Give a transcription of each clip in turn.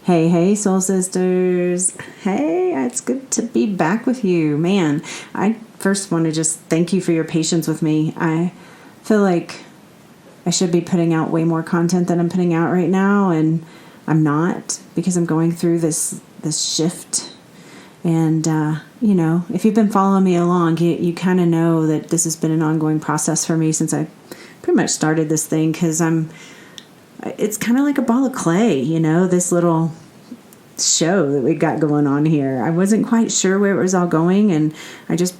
Hey, soul sisters. Hey, it's good to be back with you. Man, I first want to just thank you for your patience with me. I feel like I should be putting out way more content than I'm putting out right now, and I'm not because I'm going through this shift. And, if you've been following me along, you kind of know that this has been an ongoing process for me since I pretty much started this thing because it's kind of like a ball of clay, this little show that we got going on here. I wasn't quite sure where it was all going, and I just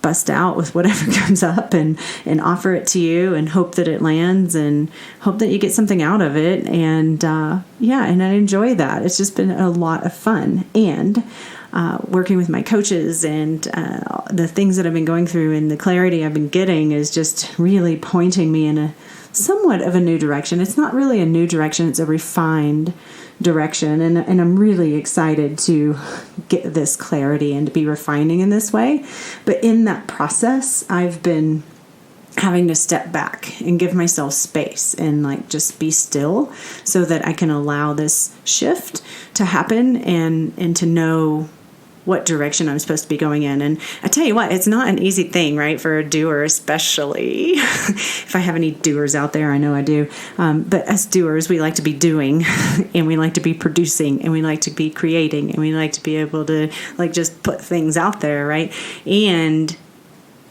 bust out with whatever comes up and offer it to you and hope that it lands and hope that you get something out of it. And and I enjoy that. It's just been a lot of fun. And working with my coaches and the things that I've been going through and the clarity I've been getting is just really pointing me in a somewhat of a new direction. It's not really a new direction. It's a refined direction. And I'm really excited to get this clarity and to be refining in this way. But in that process, I've been having to step back and give myself space and just be still so that I can allow this shift to happen and to know what direction I'm supposed to be going in. And I tell you what, it's not an easy thing, right, for a doer, especially. If I have any doers out there, I know I do. But as doers, we like to be doing, and we like to be producing, and we like to be creating, and we like to be able to just put things out there, right? And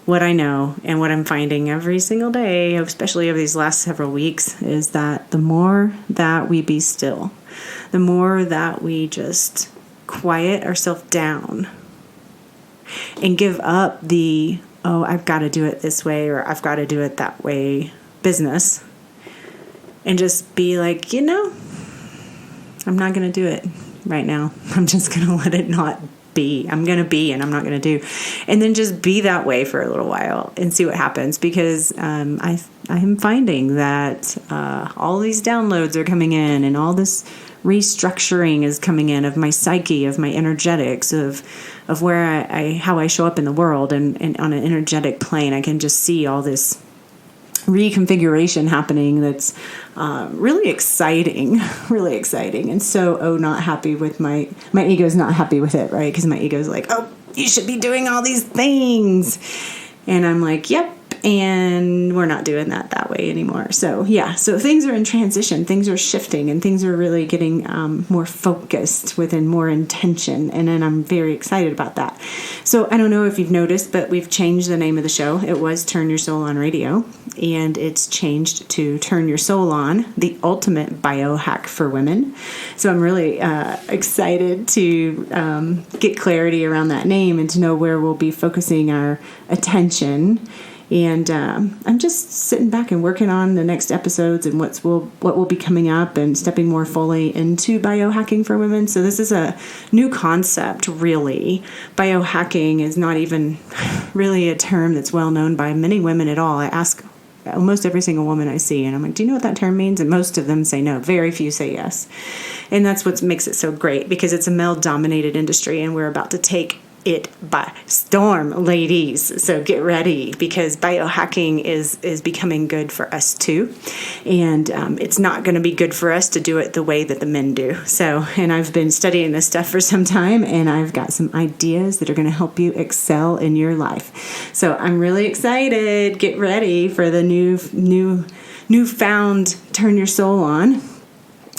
what I know and what I'm finding every single day, especially over these last several weeks, is that the more that we be still, the more that we just quiet ourselves down and give up I've got to do it this way or I've got to do it that way business, and just be like, I'm not going to do it right now. I'm just going to let it not be. I'm going to be, and I'm not going to do. And then just be that way for a little while and see what happens, because I am finding that all these downloads are coming in, and all this restructuring is coming in of my psyche, of my energetics, of where how I show up in the world, and on an energetic plane. I can just see all this reconfiguration happening that's really exciting, and so not happy with my ego's not happy with it, right? Because my ego's like, oh, you should be doing all these things, and I'm like, yep. And we're not doing that way anymore. So things are in transition, things are shifting, and things are really getting more focused within more intention. And then I'm very excited about that. So I don't know if you've noticed, but we've changed the name of the show. It was Turn Your Soul On Radio, and it's changed to Turn Your Soul On, the ultimate biohack for women. So I'm really excited to get clarity around that name and to know where we'll be focusing our attention. And I'm just sitting back and working on the next episodes and what will be coming up, and stepping more fully into biohacking for women. So this is a new concept, really. Biohacking is not even really a term that's well known by many women at all. I ask almost every single woman I see, and I'm like, do you know what that term means? And most of them say no. Very few say yes. And that's what makes it so great, because it's a male-dominated industry, and we're about to take it by storm, ladies. So get ready, because biohacking is becoming good for us too, and it's not going to be good for us to do it the way that the men do. So, and I've been studying this stuff for some time, and I've got some ideas that are going to help you excel in your life. So I'm really excited. Get ready for the newfound Turn Your Soul On.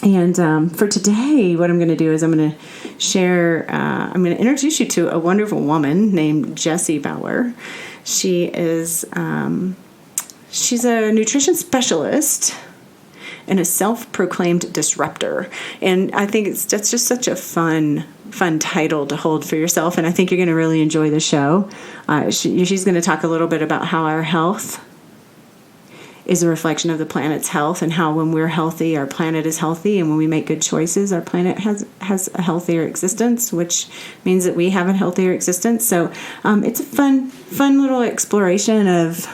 And for today, what I'm going to do is I'm going to share, I'm going to introduce you to a wonderful woman named Jessie Bauer. She is, she's a nutrition specialist and a self-proclaimed disruptor. And I think that's just such a fun title to hold for yourself. And I think you're going to really enjoy the show. She's going to talk a little bit about how our health is a reflection of the planet's health, and how when we're healthy, our planet is healthy, and when we make good choices, our planet has a healthier existence, which means that we have a healthier existence. So it's a fun little exploration of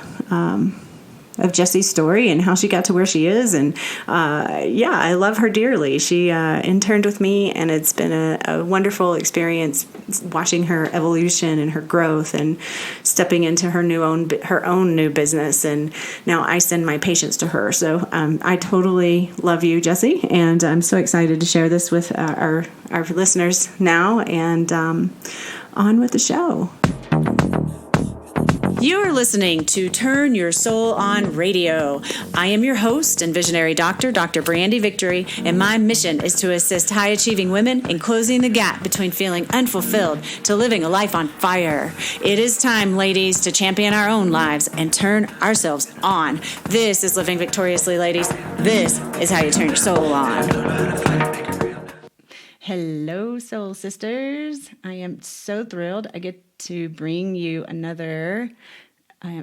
Jessie's story and how she got to where she is. And I love her dearly. She interned with me, and it's been a wonderful experience watching her evolution and her growth and stepping into her own new business. And now I send my patients to her. So I totally love you, Jessie, and I'm so excited to share this with our listeners now. And on with the show. You're listening to Turn Your Soul On Radio. I am your host and visionary doctor, Dr. Brandy Victory, and my mission is to assist high-achieving women in closing the gap between feeling unfulfilled to living a life on fire. It is time, ladies, to champion our own lives and turn ourselves on. This is Living Victoriously, ladies. This is how you turn your soul on. Hello, soul sisters. I am so thrilled I get to bring you another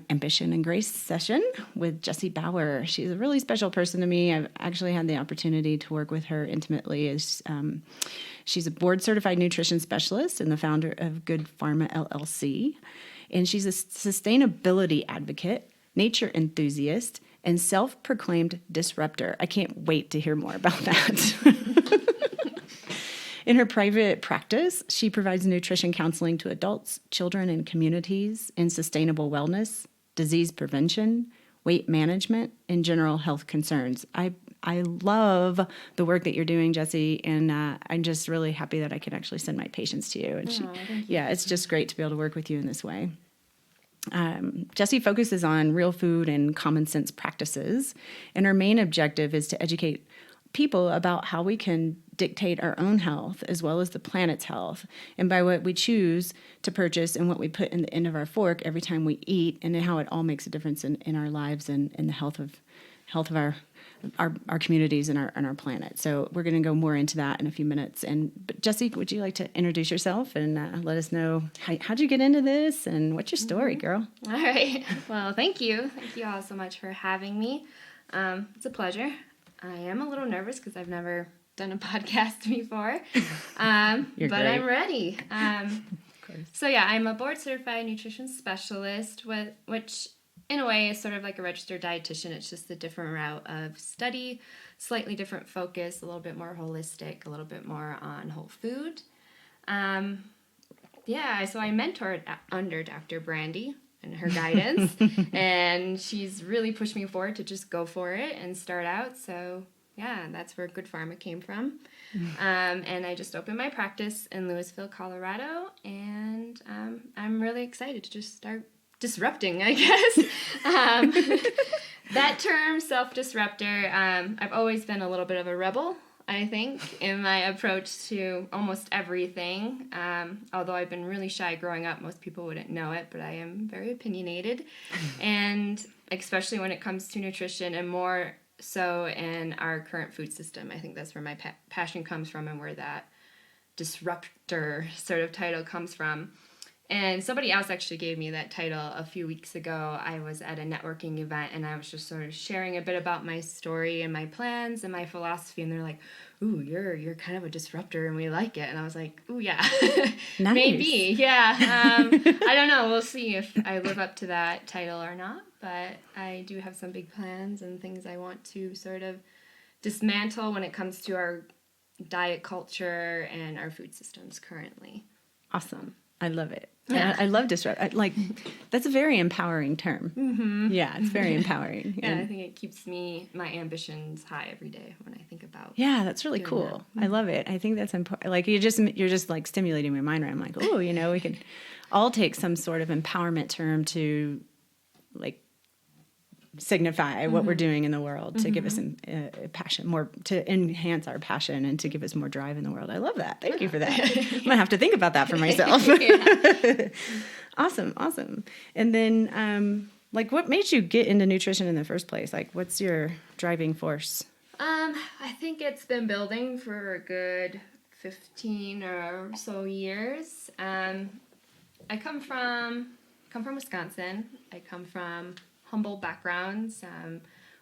Ambition and Grace session with Jessie Bauer. She's a really special person to me. I've actually had the opportunity to work with her intimately. As she's a board-certified nutrition specialist and the founder of Good Pharma LLC. And she's a sustainability advocate, nature enthusiast, and self-proclaimed disruptor. I can't wait to hear more about that. In her private practice, she provides nutrition counseling to adults, children, and communities in sustainable wellness, disease prevention, weight management, and general health concerns. I love the work that you're doing, Jessie, and I'm just really happy that I can actually send my patients to you. And it's just great to be able to work with you in this way. Jessie focuses on real food and common sense practices, and her main objective is to educate people about how we can dictate our own health as well as the planet's health, and by what we choose to purchase and what we put in the end of our fork every time we eat, and how it all makes a difference in our lives and in the health of our communities and our planet. So we're going to go more into that in a few minutes. But Jessie, would you like to introduce yourself and let us know how'd you get into this and what's your story, girl? All right. Well, thank you. Thank you all so much for having me. It's a pleasure. I am a little nervous because I've never done a podcast before, but great. I'm ready. So I'm a board-certified nutrition specialist, which in a way is sort of like a registered dietitian. It's just a different route of study, slightly different focus, a little bit more holistic, a little bit more on whole food. So I mentored under Dr. Brandy and her guidance, and she's really pushed me forward to just go for it and start out. So that's where Good Pharma came from. And I just opened my practice in Louisville, Colorado, and I'm really excited to just start disrupting, I guess. That term, self-disruptor, I've always been a little bit of a rebel, I think, in my approach to almost everything. Although I've been really shy growing up, most people wouldn't know it, but I am very opinionated. And especially when it comes to nutrition, and more so in our current food system. I think that's where my passion comes from, and where that disruptor sort of title comes from. And somebody else actually gave me that title a few weeks ago. I was at a networking event, and I was just sort of sharing a bit about my story and my plans and my philosophy, and they're like, "Ooh, you're kind of a disruptor, and we like it." And I was like, "Ooh, yeah, Nice. Maybe, yeah." I don't know. We'll see if I live up to that title or not, but I do have some big plans and things I want to sort of dismantle when it comes to our diet culture and our food systems currently. Awesome. I love it. Yeah. I love disrupt. That's a very empowering term. Mm-hmm. Yeah, it's very empowering. Yeah, I think it keeps my ambitions high every day when I think about. Yeah, that's really cool. That. I love it. I think that's important. Like you're just like stimulating my mind. Right? I'm like, oh, we could all take some sort of empowerment term to, like, signify what we're doing in the world to give us passion, more to enhance our passion and to give us more drive in the world. I love that. Thank you for that. I'm gonna have to think about that for myself. Awesome. And then, what made you get into nutrition in the first place? Like, what's your driving force? I think it's been building for a good 15 or so years. I come from Wisconsin. I come from humble backgrounds,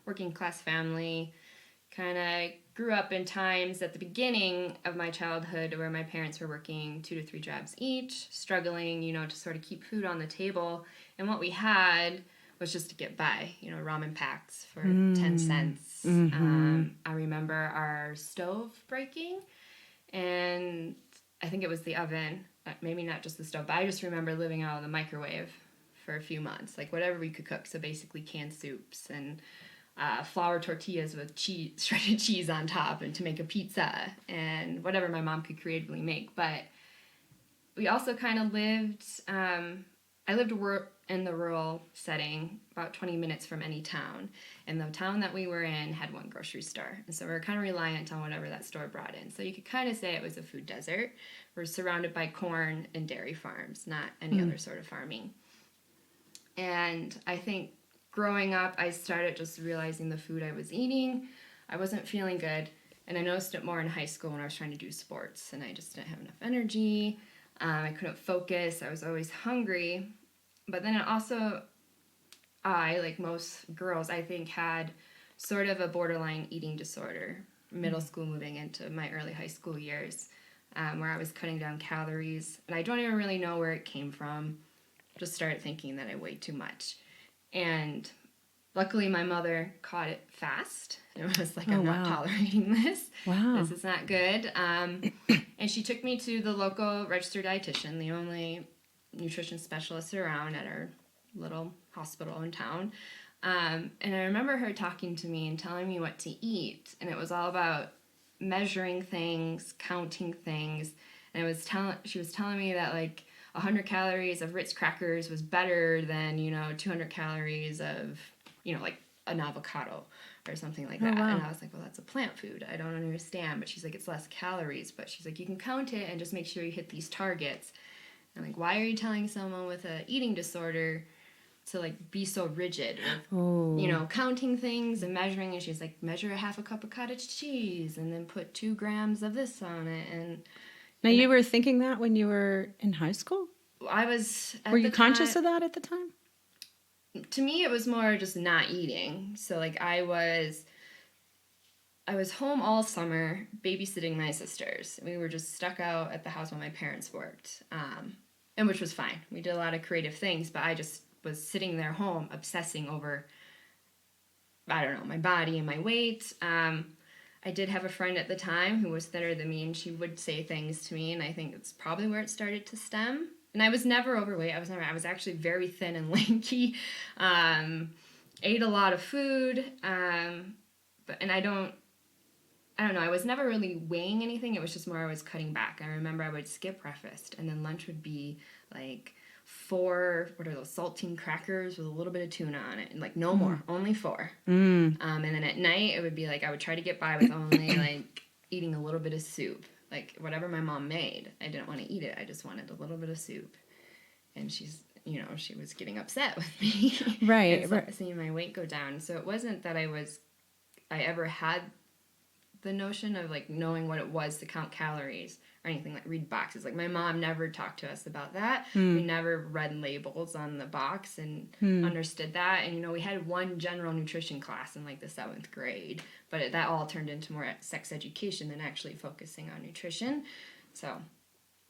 working class family, kind of grew up in times at the beginning of my childhood where my parents were working 2 to 3 jobs each, struggling, to sort of keep food on the table. And what we had was just to get by, ramen packs for 10 cents. I remember our stove breaking, and I think it was the oven, maybe not just the stove, but I just remember living out of the microwave for a few months, like whatever we could cook. So basically canned soups and flour tortillas with shredded cheese on top, and to make a pizza and whatever my mom could creatively make. But we also kind of lived, I lived in the rural setting, about 20 minutes from any town. And the town that we were in had one grocery store. And so we were kind of reliant on whatever that store brought in. So you could kind of say it was a food desert. We're surrounded by corn and dairy farms, not any other sort of farming. And I think growing up, I started just realizing the food I was eating, I wasn't feeling good. And I noticed it more in high school when I was trying to do sports. And I just didn't have enough energy. I couldn't focus. I was always hungry. But then it also, like most girls, I think, had sort of a borderline eating disorder, middle school moving into my early high school years, where I was cutting down calories. And I don't even really know where it came from. Just started thinking that I weighed too much. And luckily my mother caught it fast. It was like, I'm not tolerating this. Wow. This is not good. And she took me to the local registered dietitian, the only nutrition specialist around at our little hospital in town. And I remember her talking to me and telling me what to eat. And it was all about measuring things, counting things. And she was telling me that like 100 calories of Ritz crackers was better than, 200 calories of, like an avocado or something like that. And I was like, well, that's a plant food. I don't understand. But she's like, it's less calories. But she's like, you can count it and just make sure you hit these targets. And like, why are you telling someone with an eating disorder to like be so rigid with, counting things and measuring? And she's like, measure a half a cup of cottage cheese and then put 2 grams of this on it. And now you were thinking that when you were in high school? I was. Were you conscious of that at the time? To me, it was more just not eating. So like I was home all summer babysitting my sisters. We were just stuck out at the house while my parents worked, and which was fine. We did a lot of creative things, but I just was sitting there home obsessing over, I don't know, my body and my weight. I did have a friend at the time who was thinner than me, and she would say things to me, and I think it's probably where it started to stem. And I was never overweight. I was actually very thin and lanky. Ate a lot of food, and I don't know, I was never really weighing anything. It was just more I was cutting back. I remember I would skip breakfast, and then lunch would be like 4, what are those, saltine crackers with a little bit of tuna on it, and like no more, only 4. And then at night it would be like I would try to get by with only like eating a little bit of soup, like whatever my mom made. I didn't want to eat it. I just wanted a little bit of soup. And she was getting upset with me. Right. Seeing my weight go down. So it wasn't that I ever had the notion of like knowing what it was to count calories or anything, like read boxes. Like my mom never talked to us about that. We never read labels on the box and understood that. And we had one general nutrition class in like the 7th grade, but that all turned into more sex education than actually focusing on nutrition. So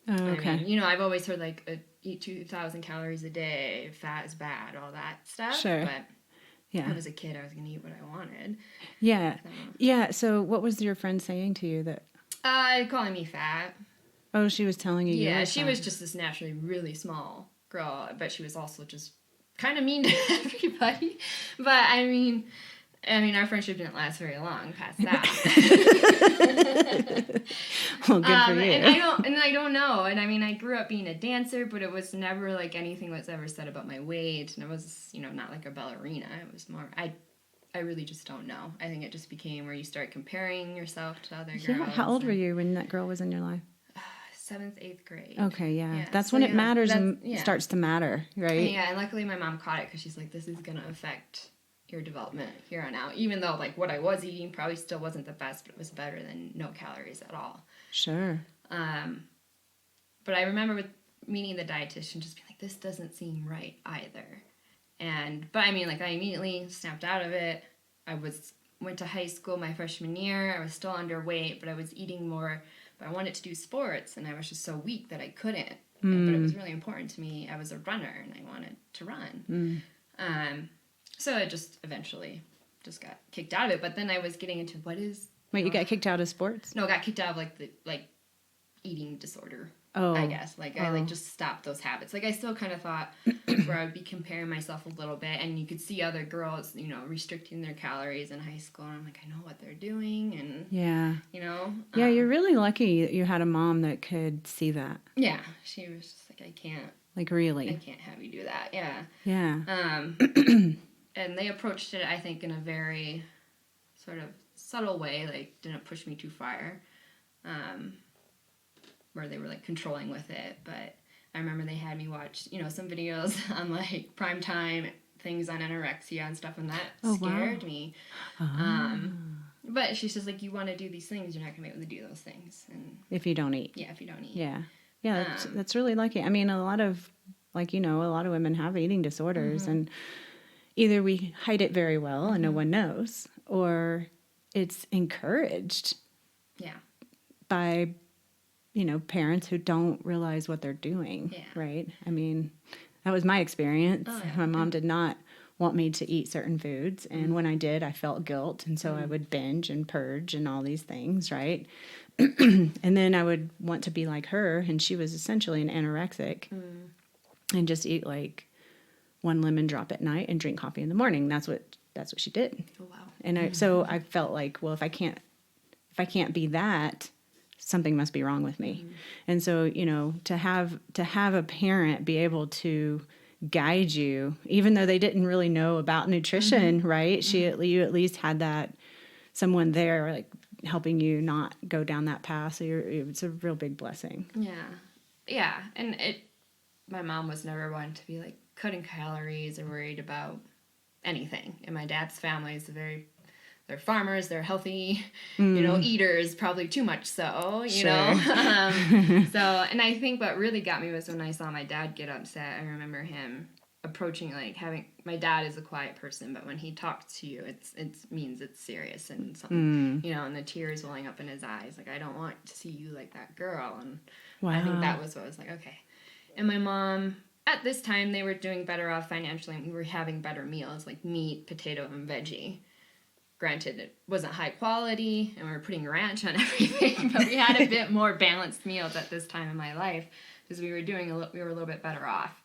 okay. I mean, I've always heard like eat 2,000 calories a day, fat is bad, all that stuff. Sure. But yeah, I was a kid, I was going to eat what I wanted. Yeah. Yeah. So what was your friend saying to you that? Calling me fat. Oh, she was telling you. Yeah, she was just this naturally really small girl, but she was also just kind of mean to everybody. But I mean, our friendship didn't last very long past that. Well, good for you. And I don't know. And I mean, I grew up being a dancer, but it was never like anything was ever said about my weight. And it was, not like a ballerina. It was more, I really just don't know. I think it just became where you start comparing yourself to other girls. Yeah. How old were you when that girl was in your life? 7th, 8th grade. Okay, yeah. That's when it matters and starts to matter, right? Yeah, and luckily my mom caught it because she's like, this is going to affect your development here on out. Even though, like, what I was eating probably still wasn't the best, but it was better than no calories at all. Sure. But I remember with meeting the dietitian just being like, this doesn't seem right either. But I mean, like, I immediately snapped out of it. I went to high school my freshman year. I was still underweight, but I was eating more. But I wanted to do sports, and I was just so weak that I couldn't. But it was really important to me. I was a runner, and I wanted to run. So I just eventually just got kicked out of it. But then I was getting into Wait, you got kicked out of sports? No, I got kicked out of the eating disorder. Oh. I guess. I just stopped those habits. I still kind of thought where I would be comparing myself a little bit, and you could see other girls, restricting their calories in high school, and I'm like, I know what they're doing, and yeah. Yeah, you're really lucky that you had a mom that could see that. Yeah, she was just like, I can't. Really? I can't have you do that. Yeah. Yeah. And they approached it, I think, in a very sort of subtle way, didn't push me too far. Where they were controlling with it, but I remember they had me watch some videos on primetime things on anorexia and stuff, and that scared me. But she's just you want to do these things, you're not gonna be able to do those things, and if you don't eat. Yeah, if you don't eat. Yeah, that's really lucky. I mean, a lot of a lot of women have eating disorders, and either we hide it very well and no one knows, or it's encouraged. Yeah. By parents who don't realize what they're doing, right? I mean, that was my experience. Oh, yeah. My mom did not want me to eat certain foods, and when I did, I felt guilt, and so I would binge and purge and all these things, right? And then I would want to be like her, and she was essentially an anorexic, and just eat one lemon drop at night and drink coffee in the morning. That's what she did. Oh, wow. And so I felt well, if I can't be that, something must be wrong with me. And so, to have a parent be able to guide you, even though they didn't really know about nutrition, right? You at least had that someone there, helping you not go down that path. So it's a real big blessing. Yeah. And my mom was never one to be cutting calories or worried about anything. And my dad's family is they're farmers, they're healthy, eaters, probably too much so, you know. And I think what really got me was when I saw my dad get upset. I remember him approaching, my dad is a quiet person, but when he talks to you, it means it's serious and something, and the tears welling up in his eyes. I don't want to see you like that girl. And I think that was what I was okay. And my mom, at this time, they were doing better off financially, and we were having better meals, meat, potato, and veggie. Granted, it wasn't high quality, and we were putting ranch on everything, but we had a bit more balanced meals at this time in my life because we were a little bit better off.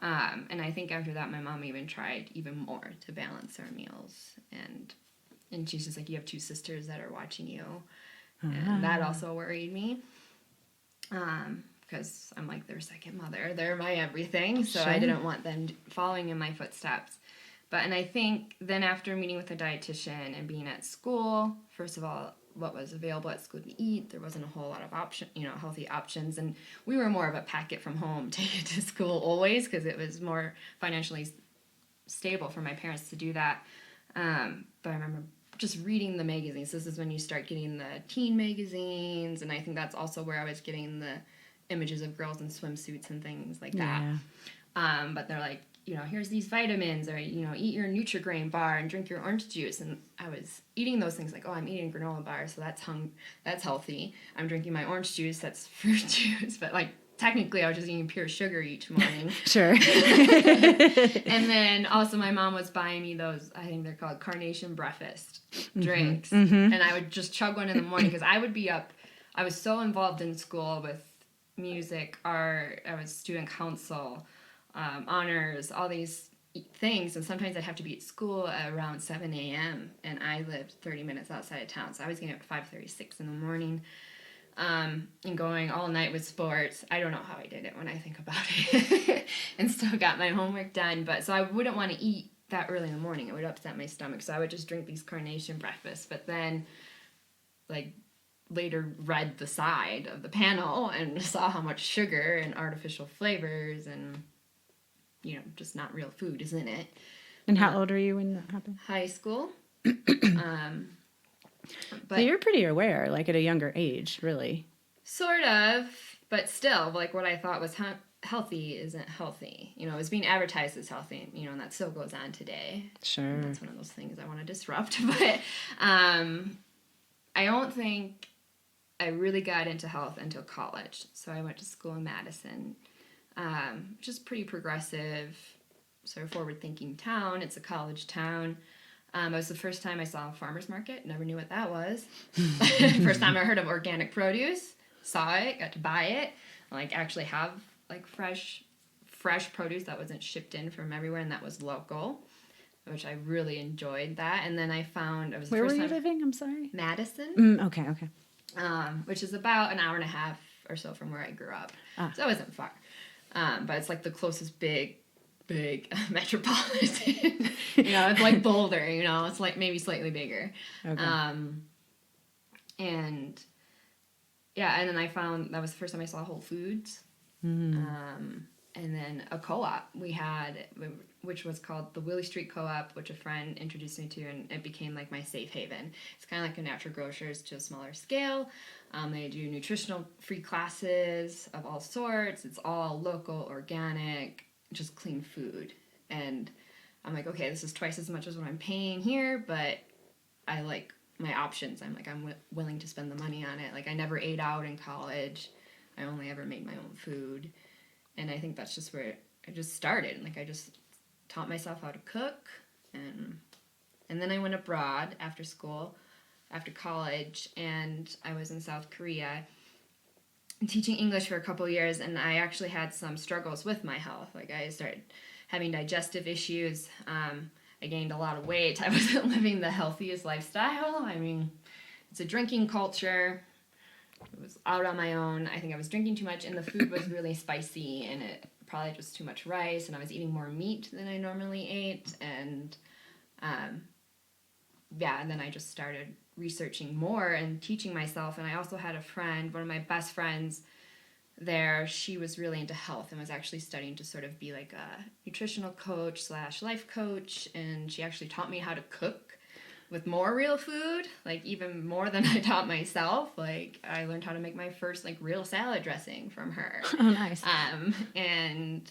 And I think after that, my mom even tried even more to balance our meals, and she's just you have two sisters that are watching you, and that also worried me. Because I'm their second mother, they're my everything, so I didn't want them following in my footsteps. And I think then after meeting with a dietitian and being at school, first of all, what was available at school to eat, there wasn't a whole lot of healthy options. And we were more of a pack it from home, take it to school always, because it was more financially stable for my parents to do that. But I remember just reading the magazines. This is when you start getting the teen magazines. And I think that's also where I was getting the images of girls in swimsuits and things like that. But they're here's these vitamins, or, eat your Nutri-Grain bar and drink your orange juice. And I was eating those things I'm eating a granola bar, so that's healthy. I'm drinking my orange juice, that's fruit juice. But, technically I was just eating pure sugar each morning. Sure. And then also my mom was buying me those, I think they're called carnation breakfast drinks. And I would just chug one in the morning because I would be up. I was so involved in school with music, art, I was student council, honors, all these things, and sometimes I'd have to be at school at around 7 a.m. and I lived 30 minutes outside of town, so I was getting up at 5:36 in the morning, and going all night with sports. I don't know how I did it when I think about it, and still got my homework done. But so I wouldn't want to eat that early in the morning; it would upset my stomach. So I would just drink these carnation breakfasts. But then, later read the side of the panel and saw how much sugar and artificial flavors and just not real food is in it. And how old were you when that happened? High school. But you're pretty aware, at a younger age, really. Sort of, but still, what I thought was healthy isn't healthy. It was being advertised as healthy, and that still goes on today. Sure. And that's one of those things I want to disrupt. But I don't think I really got into health until college. So I went to school in Madison, which is pretty progressive. sort of forward-thinking town. It's a college town. It was the first time I saw a farmer's market. Never knew what that was. First time I heard of organic produce. Saw it, got to buy it. Like actually have like fresh produce that wasn't shipped in from everywhere and that was local, which I really enjoyed that. And then I found it was the Where first were you time, living? I'm sorry. Madison. Okay. Which is about an hour and a half or so from where I grew up. So it wasn't far. But it's like the closest big metropolitan. It's like Boulder, it's like maybe slightly bigger. Okay. And then I found that was the first time I saw Whole Foods. And then a co-op we had, which was called the Willie Street Co-op, which a friend introduced me to, and it became like my safe haven. It's kind of like a natural grocers to a smaller scale. They do nutritional free classes of all sorts. It's all local, organic, just clean food. And I'm like, okay, this is twice as much as what I'm paying here, but I like my options. I'm willing to spend the money on it. Like, I never ate out in college. I only ever made my own food. And I think that's just where I just started. Like, I just taught myself how to cook. And then I went abroad after school, after college, and I was in South Korea teaching English for a couple years, and I actually had some struggles with my health. Like, I started having digestive issues. I gained a lot of weight. I wasn't living the healthiest lifestyle. I mean, it's a drinking culture. I was out on my own. I think I was drinking too much, and the food was really spicy, and it probably just too much rice, and I was eating more meat than I normally ate, and and then I just started researching more and teaching myself. And I also had a friend, one of my best friends there, she was really into health and was actually studying to sort of be like a nutritional coach / life coach, and she actually taught me how to cook with more real food, like even more than I taught myself. Like, I learned how to make my first like real salad dressing from her. Oh, nice. And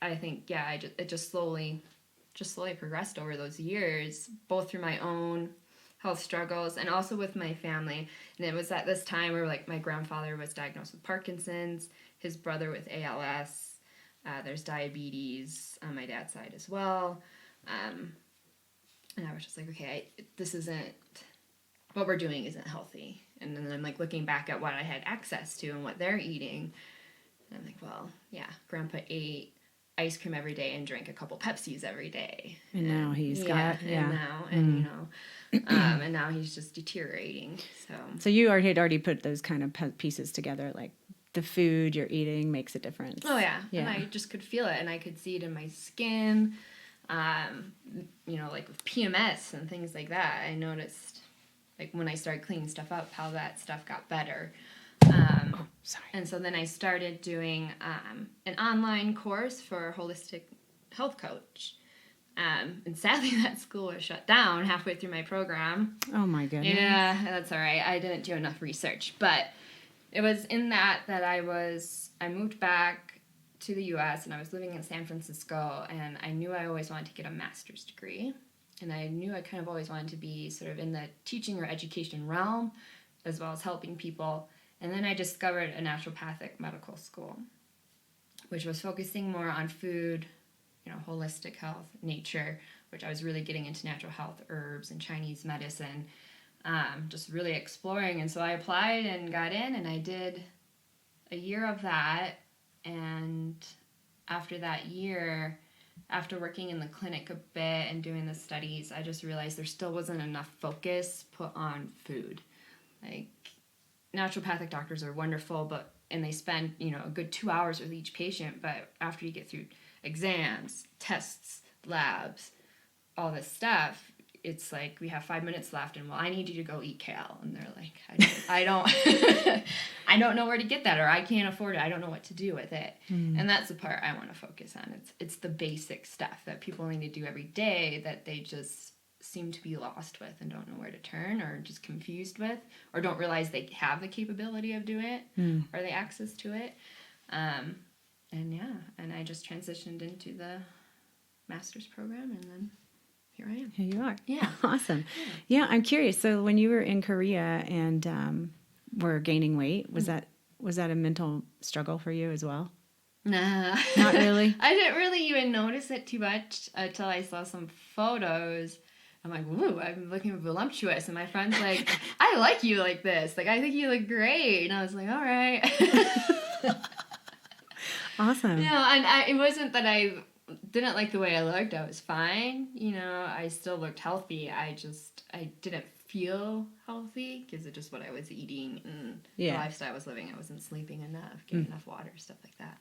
I think it just slowly progressed over those years, both through my own health struggles and also with my family. And it was at this time where like my grandfather was diagnosed with Parkinson's, his brother with ALS, there's diabetes on my dad's side as well. And I was just like, okay, what we're doing isn't healthy. And then I'm like looking back at what I had access to and what they're eating. And I'm like, well, yeah, Grandpa ate ice cream every day and drank a couple Pepsis every day. And now he's and now he's just deteriorating. So you had already put those kind of pieces together, like the food you're eating makes a difference. Oh yeah. And I just could feel it, and I could see it in my skin. Like with PMS and things like that, I noticed, like when I started cleaning stuff up, how that stuff got better. And so then I started doing an online course for a holistic health coach. And sadly, that school was shut down halfway through my program. Oh my goodness. Yeah, that's all right. I didn't do enough research, but it was in that I moved back to the U.S. and I was living in San Francisco, and I knew I always wanted to get a master's degree, and I knew I kind of always wanted to be sort of in the teaching or education realm, as well as helping people. And then I discovered a naturopathic medical school, which was focusing more on food, holistic health, nature, which I was really getting into natural health, herbs, and Chinese medicine, just really exploring. And so I applied and got in, and I did a year of that. And after that year, after working in the clinic a bit and doing the studies, I just realized there still wasn't enough focus put on food. Like, naturopathic doctors are wonderful, and they spend, a good 2 hours with each patient, but after you get through exams, tests, labs, all this stuff, it's like, we have 5 minutes left, and I need you to go eat kale. And they're like, I don't I don't know where to get that, or I can't afford it. I don't know what to do with it. And that's the part I want to focus on. It's the basic stuff that people need to do every day that they just seem to be lost with and don't know where to turn, or just confused with, or don't realize they have the capability of doing it or the access to it. And I just transitioned into the master's program, and then here I am. Here you are. Yeah. Awesome. Yeah, I'm curious. So when you were in Korea and were gaining weight, was that a mental struggle for you as well? Nah. Not really? I didn't really even notice it too much until I saw some photos. I'm like, ooh, I'm looking voluptuous. And my friend's like, I like you like this. Like, I think you look great. And I was like, all right. Awesome. And it wasn't that I didn't like the way I looked. I was fine. I still looked healthy. I didn't feel healthy because of just what I was eating and the lifestyle I was living. I wasn't sleeping enough, getting enough water, stuff like that.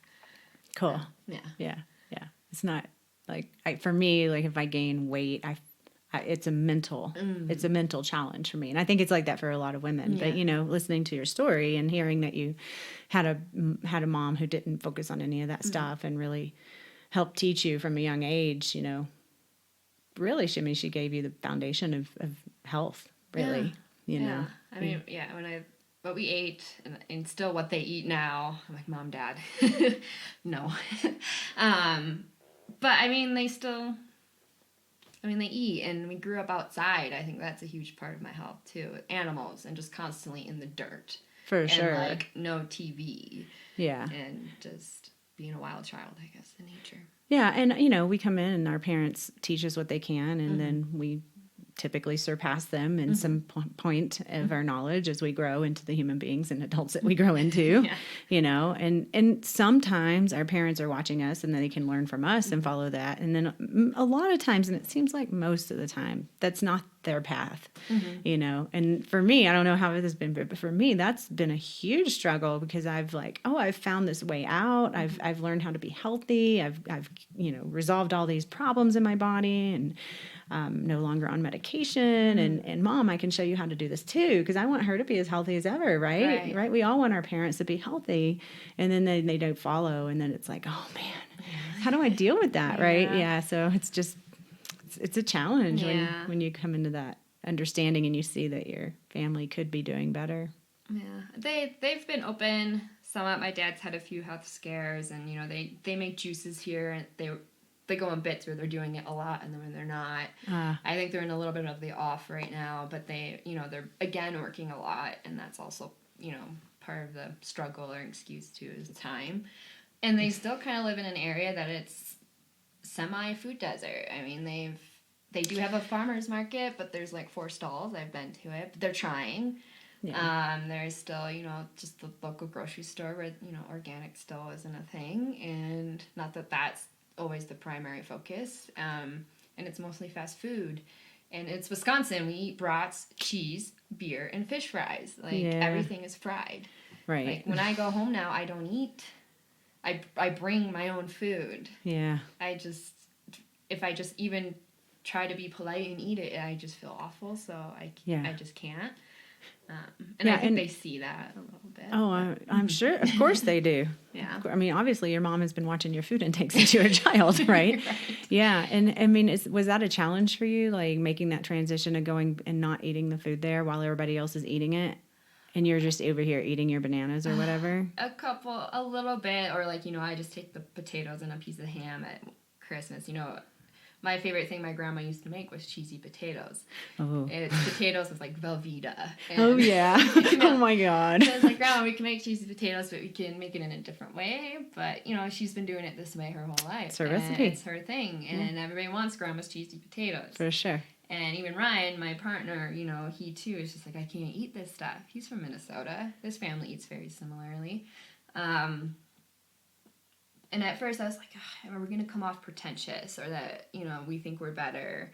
Cool. Yeah. It's not like for me, like if I gain weight, it's a mental challenge for me. And I think it's like that for a lot of women, but listening to your story and hearing that you had a mom who didn't focus on any of that stuff and really helped teach you from a young age, really, she gave you the foundation of health, really, know. I mean, what we ate and still what they eat now, I'm like, Mom, Dad, no. But I mean, they eat, and we grew up outside. I think that's a huge part of my health too. Animals and just constantly in the dirt. For sure. And like no TV. Yeah. And just being a wild child, I guess, in nature. Yeah, and we come in and our parents teach us what they can, and then we typically surpass them in some point of our knowledge as we grow into the human beings and adults that we grow into, and sometimes our parents are watching us and then they can learn from us and follow that. And then a lot of times, and it seems like most of the time, that's not their path, and for me, I don't know how it has been, but for me, that's been a huge struggle because I've found this way out. I've learned how to be healthy. I've resolved all these problems in my body and no longer on medication, and Mom, I can show you how to do this too, because I want her to be as healthy as ever, right? We all want our parents to be healthy, and then they don't follow, and then it's like, oh man, how do I deal with that, right? Yeah, so it's a challenge when you come into that understanding and you see that your family could be doing better. Yeah, they've been open somewhat. My dad's had a few health scares, and they make juices here, and they go in bits where they're doing it a lot and then when they're not. I think they're in a little bit of the off right now, but they're again working a lot, and that's also, part of the struggle or excuse too is time. And they still kind of live in an area that it's semi-food desert. I mean, they do have a farmer's market, but there's like 4 stalls. I've been to it, but they're trying. Yeah. There's still, just the local grocery store where, organic still isn't a thing, and not that that's always the primary focus, and it's mostly fast food, and it's Wisconsin. We eat brats, cheese, beer, and fish fries. Everything is fried. Right. Like when I go home now, I don't eat. I bring my own food. Yeah. If I just even try to be polite and eat it, I just feel awful. So I just can't. And I think they see that a little bit. Oh, I'm sure. Of course they do. Yeah. I mean, obviously your mom has been watching your food intake since you were a child, right? Right. Yeah. And I mean, was that a challenge for you, like making that transition of going and not eating the food there while everybody else is eating it? And you're just over here eating your bananas or whatever? A little bit. Or I just take the potatoes and a piece of ham at Christmas. My favorite thing my grandma used to make was cheesy potatoes. Oh. And it's potatoes with Velveeta. And, oh, yeah. Oh, my God. So I was like, Grandma, we can make cheesy potatoes, but we can make it in a different way. But, she's been doing it this way her whole life. It's her recipe. It's her thing. And everybody wants Grandma's cheesy potatoes. For sure. And even Ryan, my partner, he too is just like, I can't eat this stuff. He's from Minnesota. His family eats very similarly. And at first I was like, are we going to come off pretentious or that, we think we're better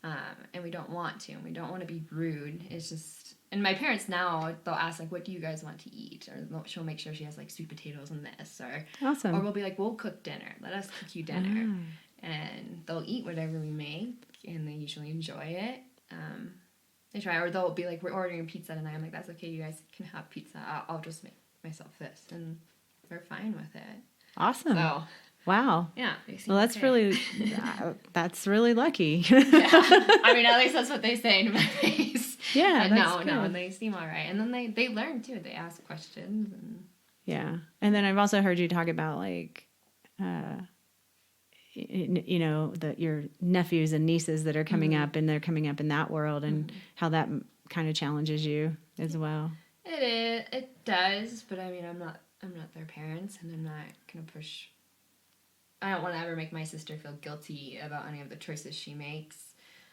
and we don't want to and we don't want to be rude. It's just, and my parents now, they'll ask what do you guys want to eat? Or she'll make sure she has sweet potatoes and this or, awesome. Or we'll be like, we'll cook dinner. Let us cook you dinner. And they'll eat whatever we make and they usually enjoy it. They try, or they'll be like, we're ordering pizza tonight. I'm like, that's okay. You guys can have pizza. I'll just make myself this. And they're fine with it. Awesome. So, wow. Yeah. Well, that's really lucky. Yeah. I mean, at least that's what they say to my face. Yeah. No, they seem all right. And then they learn too. They ask questions. And yeah. And then I've also heard you talk about your nephews and nieces that are coming up and they're coming up in that world and how that kind of challenges you as well. It is. It does, but I mean, I'm not their parents, and I'm not gonna push. I don't want to ever make my sister feel guilty about any of the choices she makes.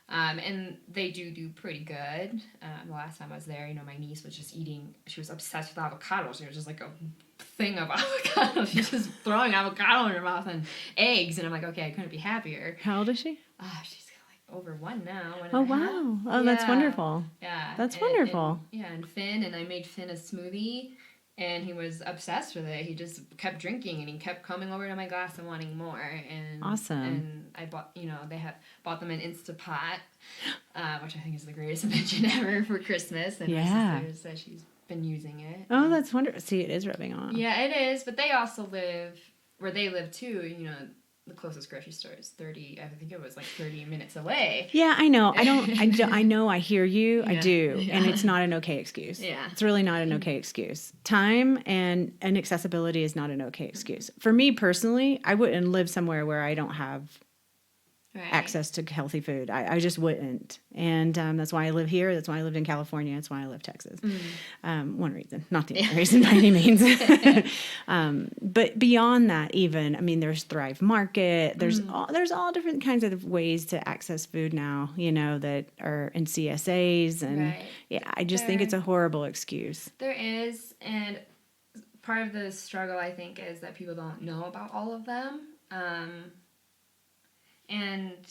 And they do pretty good. The last time I was there, my niece was just eating. She was obsessed with avocados. It was just like a thing of avocados. She's just throwing avocado in her mouth and eggs, and I'm like, okay, I couldn't be happier. How old is she? She's like over 1 now. Oh wow! Oh, that's wonderful. Yeah, that's wonderful. And Finn, and I made Finn a smoothie, and he was obsessed with it. He just kept drinking, and he kept coming over to my glass and wanting more. And awesome. And I bought, they bought them an Instapot, which I think is the greatest invention ever for Christmas. And my sister says she's been using it. Oh, that's wonderful. See, it is rubbing off. Yeah, it is. But they also live where they live too. The closest grocery store is 30 minutes away. Yeah, I know. I know. I hear you. Yeah. I do. Yeah. And it's not an okay excuse. Yeah. It's really not an okay excuse. Time and accessibility is not an okay excuse. For me personally, I wouldn't live somewhere where I don't have access to healthy food. I just wouldn't. And that's why I live here. That's why I lived in California. That's why I left Texas. One reason, not the only reason by any means. But beyond that, even, I mean, there's Thrive Market. There's all different kinds of ways to access food now, that are in CSAs. And I just think it's a horrible excuse. There is. And part of the struggle, I think, is that people don't know about all of them. And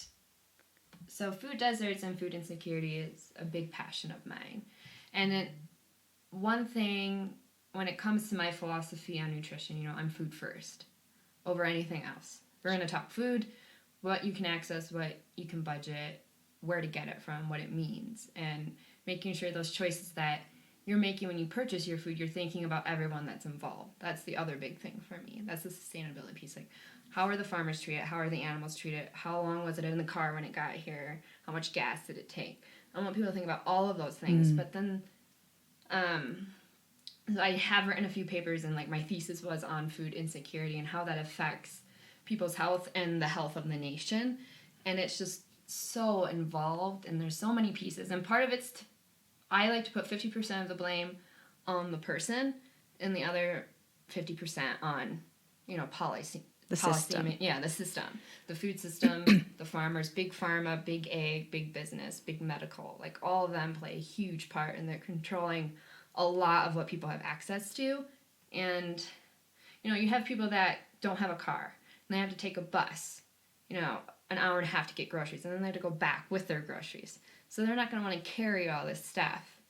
so food deserts and food insecurity is a big passion of mine. And then one thing, when it comes to my philosophy on nutrition, I'm food first over anything else. We're going to talk food, what you can access, what you can budget, where to get it from, what it means, and making sure those choices that you're making when you purchase your food, you're thinking about everyone that's involved. That's the other big thing for me. That's the sustainability piece. Like, how are the farmers treated? How are the animals treated? How long was it in the car when it got here? How much gas did it take? I want people to think about all of those things. But then I have written a few papers, and my thesis was on food insecurity and how that affects people's health and the health of the nation. And it's just so involved, and there's so many pieces. And part of it's, I like to put 50% of the blame on the person and the other 50% on, policy. The system. Yeah, the system. The food system, the farmers, big pharma, big ag, big business, big medical. All of them play a huge part, and they're controlling a lot of what people have access to. And, you have people that don't have a car, and they have to take a bus, an hour and a half to get groceries, and then they have to go back with their groceries. So they're not going to want to carry all this stuff.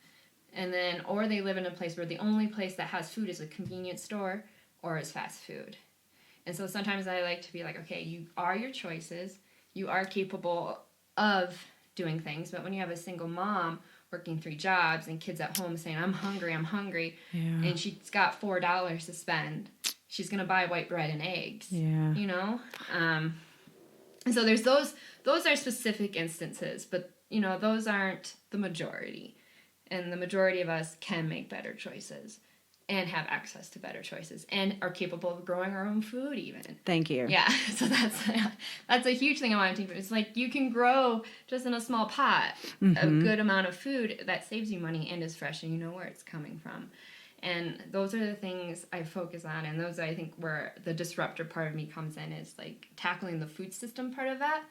And then, or they live in a place where the only place that has food is a convenience store or is fast food. And so sometimes I like to be like, okay, you are your choices. You are capable of doing things. But when you have a single mom working 3 jobs and kids at home saying, I'm hungry, and she's got $4 to spend, she's going to buy white bread and eggs, And so there's those are specific instances, but, those aren't the majority. And the majority of us can make better choices and have access to better choices and are capable of growing our own food even. Thank you. Yeah, so that's a huge thing I want to think about. It's you can grow just in a small pot a good amount of food that saves you money and is fresh, and you know where it's coming from. And those are the things I focus on, and those I think where the disruptor part of me comes in is tackling the food system part of that.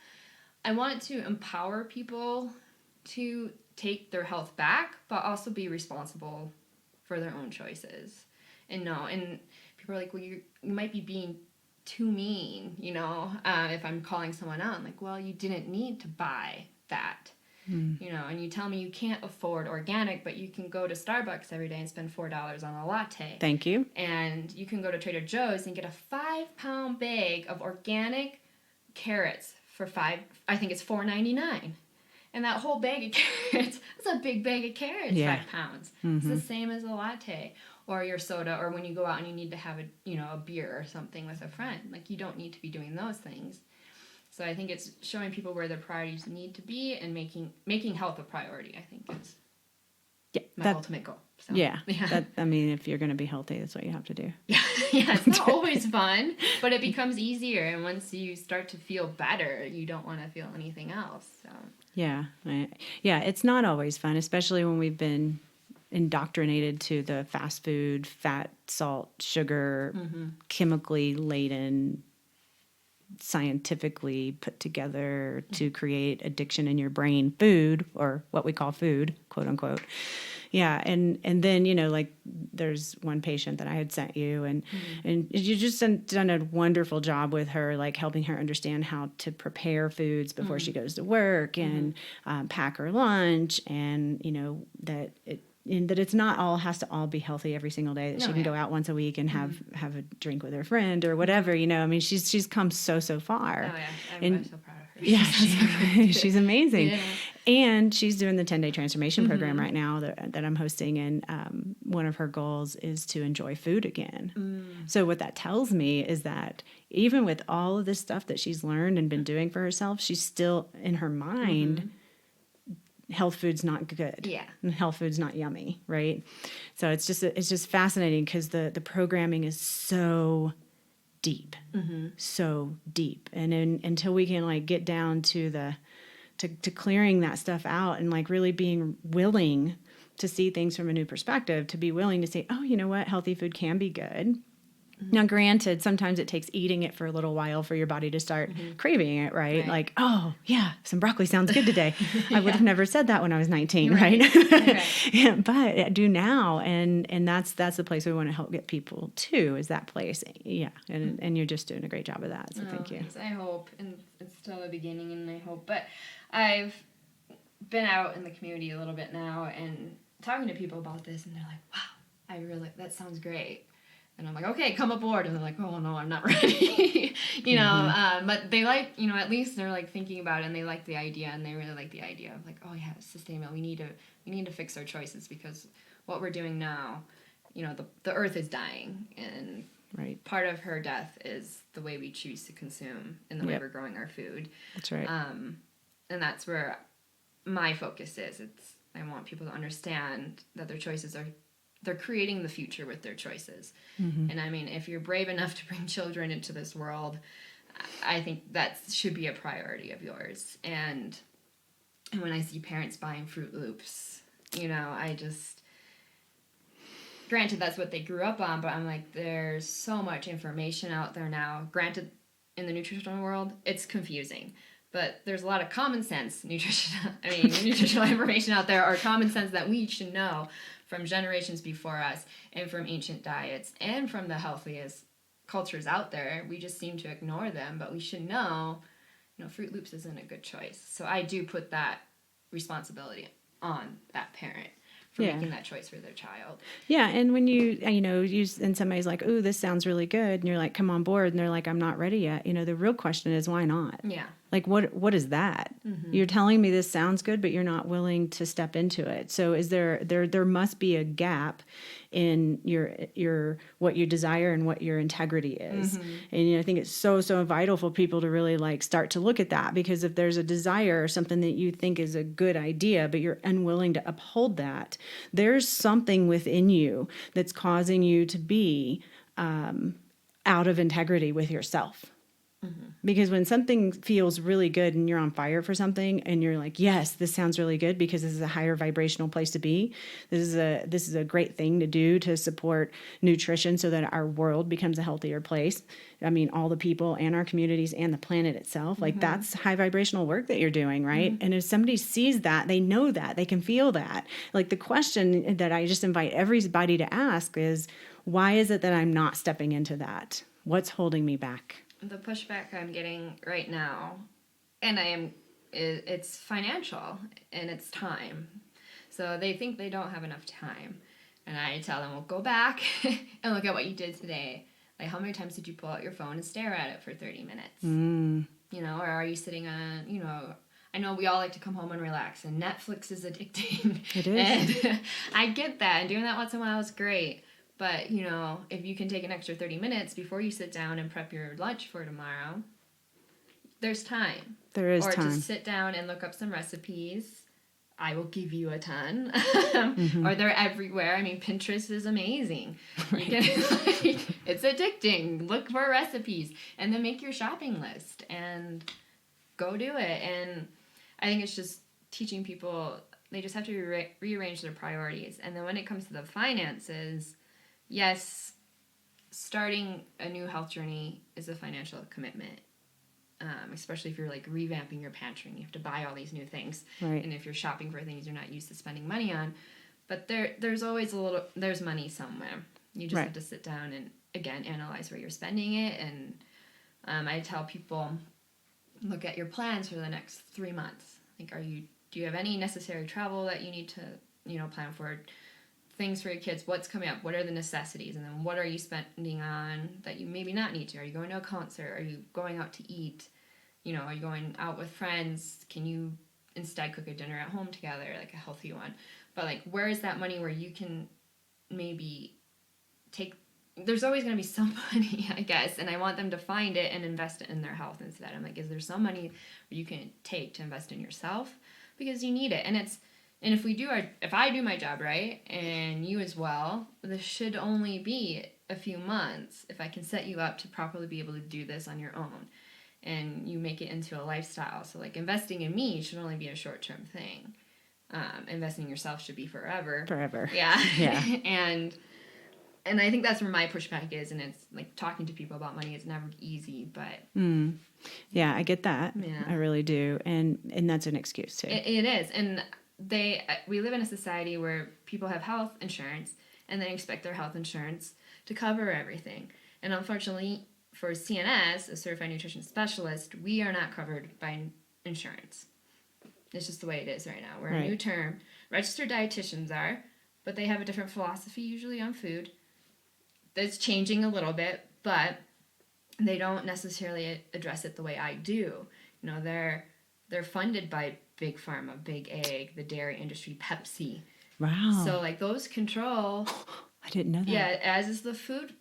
I want to empower people to take their health back, but also be responsible for their own choices. And people are like, well, you might be being too mean, if I'm calling someone out. I'm like, well, you didn't need to buy that, and you tell me you can't afford organic, but you can go to Starbucks every day and spend $4 on a latte. Thank you. And you can go to Trader Joe's and get a 5-pound bag of organic carrots for $4.99. And that whole bag of carrots, that's a big bag of carrots, 5 pounds. It's the same as a latte or your soda, or when you go out and you need to have a beer or something with a friend. You don't need to be doing those things. So I think it's showing people where their priorities need to be and making health a priority, I think, is my ultimate goal. So, if you're going to be healthy, that's what you have to do. Yeah, it's not always fun, but it becomes easier. And once you start to feel better, you don't want to feel anything else. So. Yeah, it's not always fun, especially when we've been indoctrinated to the fast food, fat, salt, sugar, chemically laden, scientifically put together to create addiction in your brain food, or what we call food, quote unquote. Yeah. And then, like there's one patient that I had sent you and you just done a wonderful job with her, like helping her understand how to prepare foods before she goes to work and pack her lunch, and, that it's not all has to all be healthy every single day, that she can go out once a week and have a drink with her friend or whatever, I mean, she's come so far. Oh yeah. I'm so proud of her. Yeah, she's amazing. Yeah. And she's doing the 10-day transformation program right now that I'm hosting. And one of her goals is to enjoy food again. So what that tells me is that even with all of this stuff that she's learned and been doing for herself, she's still in her mind, health food's not good. Yeah. And health food's not yummy, right? So it's just fascinating because the programming is so deep, so deep. And until we can like get down to to clearing that stuff out and like really being willing to see things from a new perspective, to be willing to say, oh, you know what, healthy food can be good. Now, granted, sometimes it takes eating it for a little while for your body to start craving it, right? Like, oh, yeah, some broccoli sounds good today. I would have never said that when I was 19, right? Yeah, but I do now, and that's the place we want to help get people to, is that place. Yeah, and you're just doing a great job of that, so thank you. Thanks. I hope, and it's still the beginning, and I hope, but I've been out in the community a little bit now and talking to people about this, and they're like, wow, that sounds great. And I'm like, okay, come aboard. And they're like, oh, no, I'm not ready. But they like, at least they're like thinking about it and they like the idea, and they really like the idea of like, oh, yeah, it's sustainable. We need to fix our choices, because what we're doing now, the earth is dying. And part of her death is the way we choose to consume and the way we're growing our food. That's right. And that's where my focus is. I want people to understand that their choices they're creating the future with their choices. And I mean, if you're brave enough to bring children into this world, I think that should be a priority of yours. And when I see parents buying Fruit Loops, I just, granted that's what they grew up on, but I'm like, there's so much information out there now. Granted, in the nutritional world, it's confusing. But there's a lot of common sense nutritional information out there, or common sense that we should know from generations before us, and from ancient diets, and from the healthiest cultures out there. We just seem to ignore them, but we should know, Fruit Loops isn't a good choice. So I do put that responsibility on that parent for making that choice for their child. Yeah, and when and somebody's like, "Ooh, this sounds really good," and you're like, "Come on board," and they're like, "I'm not ready yet." The real question is, why not? Yeah. Like, what is that? You're telling me this sounds good, but you're not willing to step into it. So is there must be a gap in your what you desire and what your integrity is. And I think it's so vital for people to really like start to look at that, because if there's a desire or something that you think is a good idea, but you're unwilling to uphold that, there's something within you that's causing you to be out of integrity with yourself. Because when something feels really good and you're on fire for something and you're like, yes, this sounds really good because this is a higher vibrational place to be. This is a great thing to do to support nutrition so that our world becomes a healthier place. I mean, all the people and our communities and the planet itself, like that's high vibrational work that you're doing, right? And if somebody sees that, they know that, they can feel that. Like the question that I just invite everybody to ask is, why is it that I'm not stepping into that? What's holding me back? The pushback I'm getting right now, and it's financial and it's time. So they think they don't have enough time. And I tell them, well, go back and look at what you did today. Like, how many times did you pull out your phone and stare at it for 30 minutes? Or are you sitting on, I know we all like to come home and relax, and Netflix is addicting. It is. And I get that, and doing that once in a while is great. But, if you can take an extra 30 minutes before you sit down and prep your lunch for tomorrow, there's time. There is time. Or just sit down and look up some recipes. I will give you a ton. Or they're everywhere. I mean, Pinterest is amazing. Right. It's addicting. Look for recipes. And then make your shopping list and go do it. And I think it's just teaching people they just have to rearrange their priorities. And then when it comes to the finances, yes, starting a new health journey is a financial commitment. Especially if you're like revamping your pantry and you have to buy all these new things. Right. And if you're shopping for things you're not used to spending money on. But there's always there's money somewhere. You just have to sit down and, again, analyze where you're spending it. And I tell people, look at your plans for the next 3 months. Like, do you have any necessary travel that you need to, plan for? Things for your kids, what's coming up, what are the necessities, and then what are you spending on that you maybe not need to? Are you going to a concert? Are you going out to eat? Are you going out with friends? Can you instead cook a dinner at home together, like a healthy one? But like, where is that money where you can maybe there's always going to be some money, I guess, and I want them to find it and invest it in their health instead. I'm like, is there some money where you can take to invest in yourself? Because you need it. And if I do my job right, and you as well, this should only be a few months if I can set you up to properly be able to do this on your own. And you make it into a lifestyle. So like, investing in me should only be a short-term thing. Investing in yourself should be forever. Forever. Yeah. Yeah. And I think that's where my pushback is. And it's like, talking to people about money is never easy, but... Yeah, I get that. Yeah. I really do. And that's an excuse too. It is. And we live in a society where people have health insurance and they expect their health insurance to cover everything. And unfortunately, for CNS, a certified nutrition specialist, we are not covered by insurance. It's just the way it is right now. We're a new term. Registered dietitians are, but they have a different philosophy usually on food. That's changing a little bit, but they don't necessarily address it the way I do. They're funded by Big Pharma, Big Ag, the dairy industry, Pepsi. Wow. So, like, those control... I didn't know that. Yeah, as is the food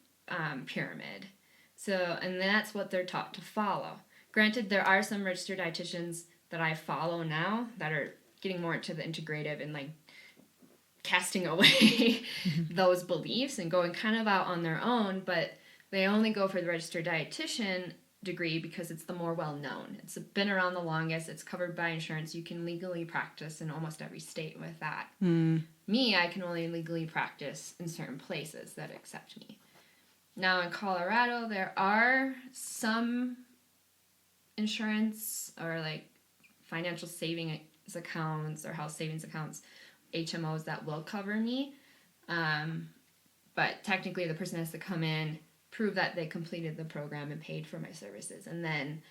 pyramid. So, and that's what they're taught to follow. Granted, there are some registered dietitians that I follow now that are getting more into the integrative and, like, casting away those beliefs and going kind of out on their own, but they only go for the registered dietitian degree because it's the more well-known. It's been around the longest. It's covered by insurance. You can legally practice in almost every state with that. Me, I can only legally practice in certain places that accept me. Now in Colorado, there are some insurance or like financial savings accounts or health savings accounts, HMOs that will cover me. But technically the person has to come in, prove that they completed the program and paid for my services, and then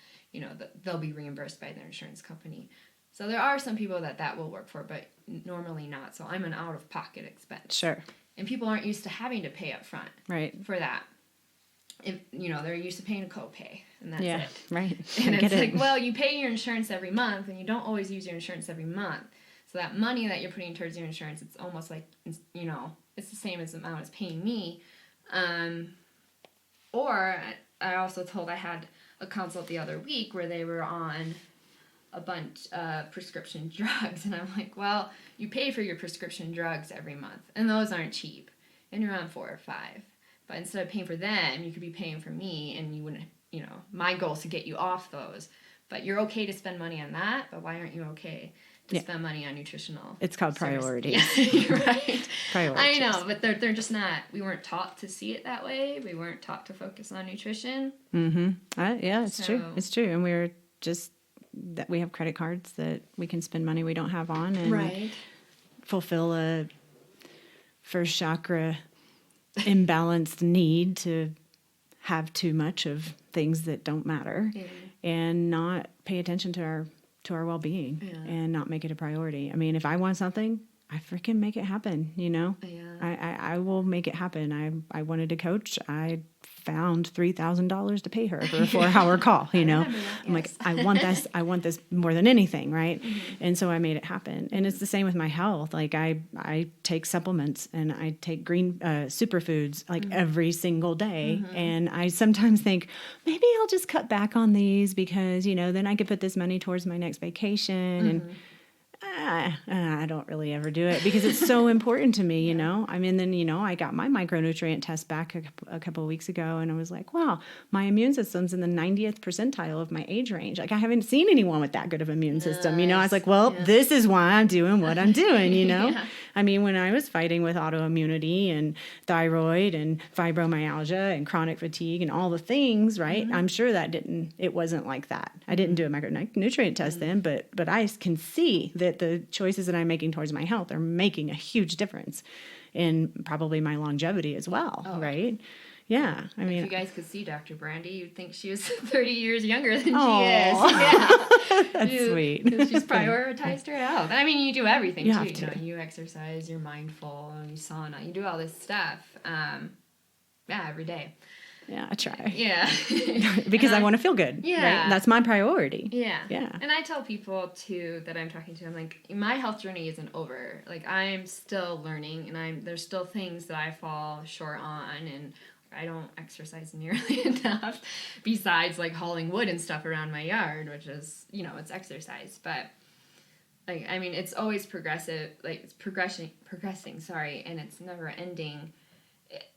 they'll be reimbursed by their insurance company. So there are some people that will work for, but normally not. So I'm an out-of-pocket expense. Sure. And people aren't used to having to pay up front for that. If they're used to paying a copay, and that's it. Right. And it's like, well, you pay your insurance every month, and you don't always use your insurance every month. So that money that you're putting towards your insurance, it's almost like, it's the same as the amount it's paying me. Or I also told I had a consult the other week where they were on a bunch of prescription drugs. And I'm like, well, you pay for your prescription drugs every month. And those aren't cheap. And you're on 4 or 5. But instead of paying for them, you could be paying for me. And you wouldn't, my goal is to get you off those. But you're okay to spend money on that. But why aren't you okay to spend money on nutritional? It's called priorities. Yeah, you're right. Priorities. I know, but they're just not. We weren't taught to see it that way. We weren't taught to focus on nutrition. Yeah, it's true. It's true. And we're just that we have credit cards that we can spend money we don't have on and fulfill a first chakra imbalanced need to have too much of things that don't matter and not pay attention to our well-being and not make it a priority. I mean, if I want something, I freaking make it happen, I will make it happen. I wanted to coach. I found $3,000 to pay her for a 4-hour call, I'm like, I want this more than anything. Right. And so I made it happen. And it's the same with my health. Like I take supplements and I take green superfoods like every single day. And I sometimes think maybe I'll just cut back on these because, then I could put this money towards my next vacation. And I don't really ever do it because it's so important to me, you know. I mean, then, I got my micronutrient test back a couple of weeks ago, and I was like, wow, my immune system's in the 90th percentile of my age range. Like, I haven't seen anyone with that good of immune system, I was like, well, this is why I'm doing what I'm doing, Yeah. I mean, when I was fighting with autoimmunity and thyroid and fibromyalgia and chronic fatigue and all the things, right? I'm sure it wasn't like that. I didn't do a micronutrient test then, but I can see that the choices that I'm making towards my health are making a huge difference in probably my longevity as well, right? Yeah, I mean, if you guys could see Dr. Brandy, you'd think she was 30 years younger than she is. Yeah, that's sweet. She's prioritized her health. I mean, you do everything too. You exercise, you're mindful, you sauna, you do all this stuff. Every day. Yeah, I try. Yeah. Because I want to feel good. Yeah. Right? That's my priority. Yeah. Yeah. And I tell people, too, that I'm talking to, I'm like, my health journey isn't over. Like, I'm still learning, and there's still things that I fall short on, and I don't exercise nearly enough besides, like, hauling wood and stuff around my yard, which is, it's exercise. But, like, I mean, it's always progressing, and it's never ending.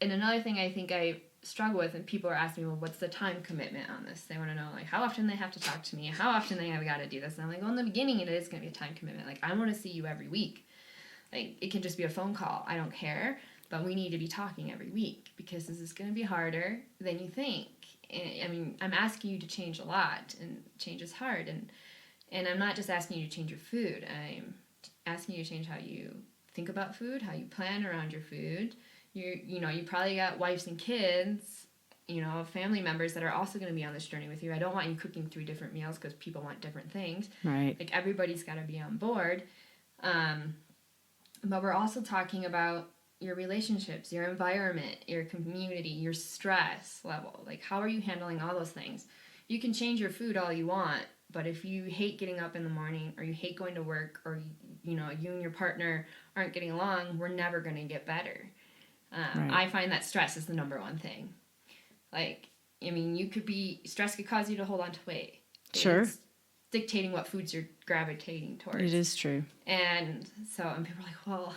And another thing I think I struggle with, and people are asking me, well, what's the time commitment on this? They want to know, like, how often they have to talk to me, how often they have got to do this. And I'm like, well, in the beginning, it is going to be a time commitment. Like, I want to see you every week. Like, it can just be a phone call. I don't care, but we need to be talking every week because this is going to be harder than you think. And, I mean, I'm asking you to change a lot, and change is hard. And I'm not just asking you to change your food. I'm asking you to change how you think about food, how you plan around your food. You probably got wives and kids, family members that are also going to be on this journey with you. I don't want you cooking 3 different meals because people want different things. Right. Like, everybody's got to be on board. But we're also talking about your relationships, your environment, your community, your stress level. Like, how are you handling all those things? You can change your food all you want, but if you hate getting up in the morning, or you hate going to work, or, you and your partner aren't getting along, we're never going to get better. Right. I find that stress is the number one thing. Like, I mean, stress could cause you to hold on to weight. Sure. It's dictating what foods you're gravitating towards. It is true. And people are like, well,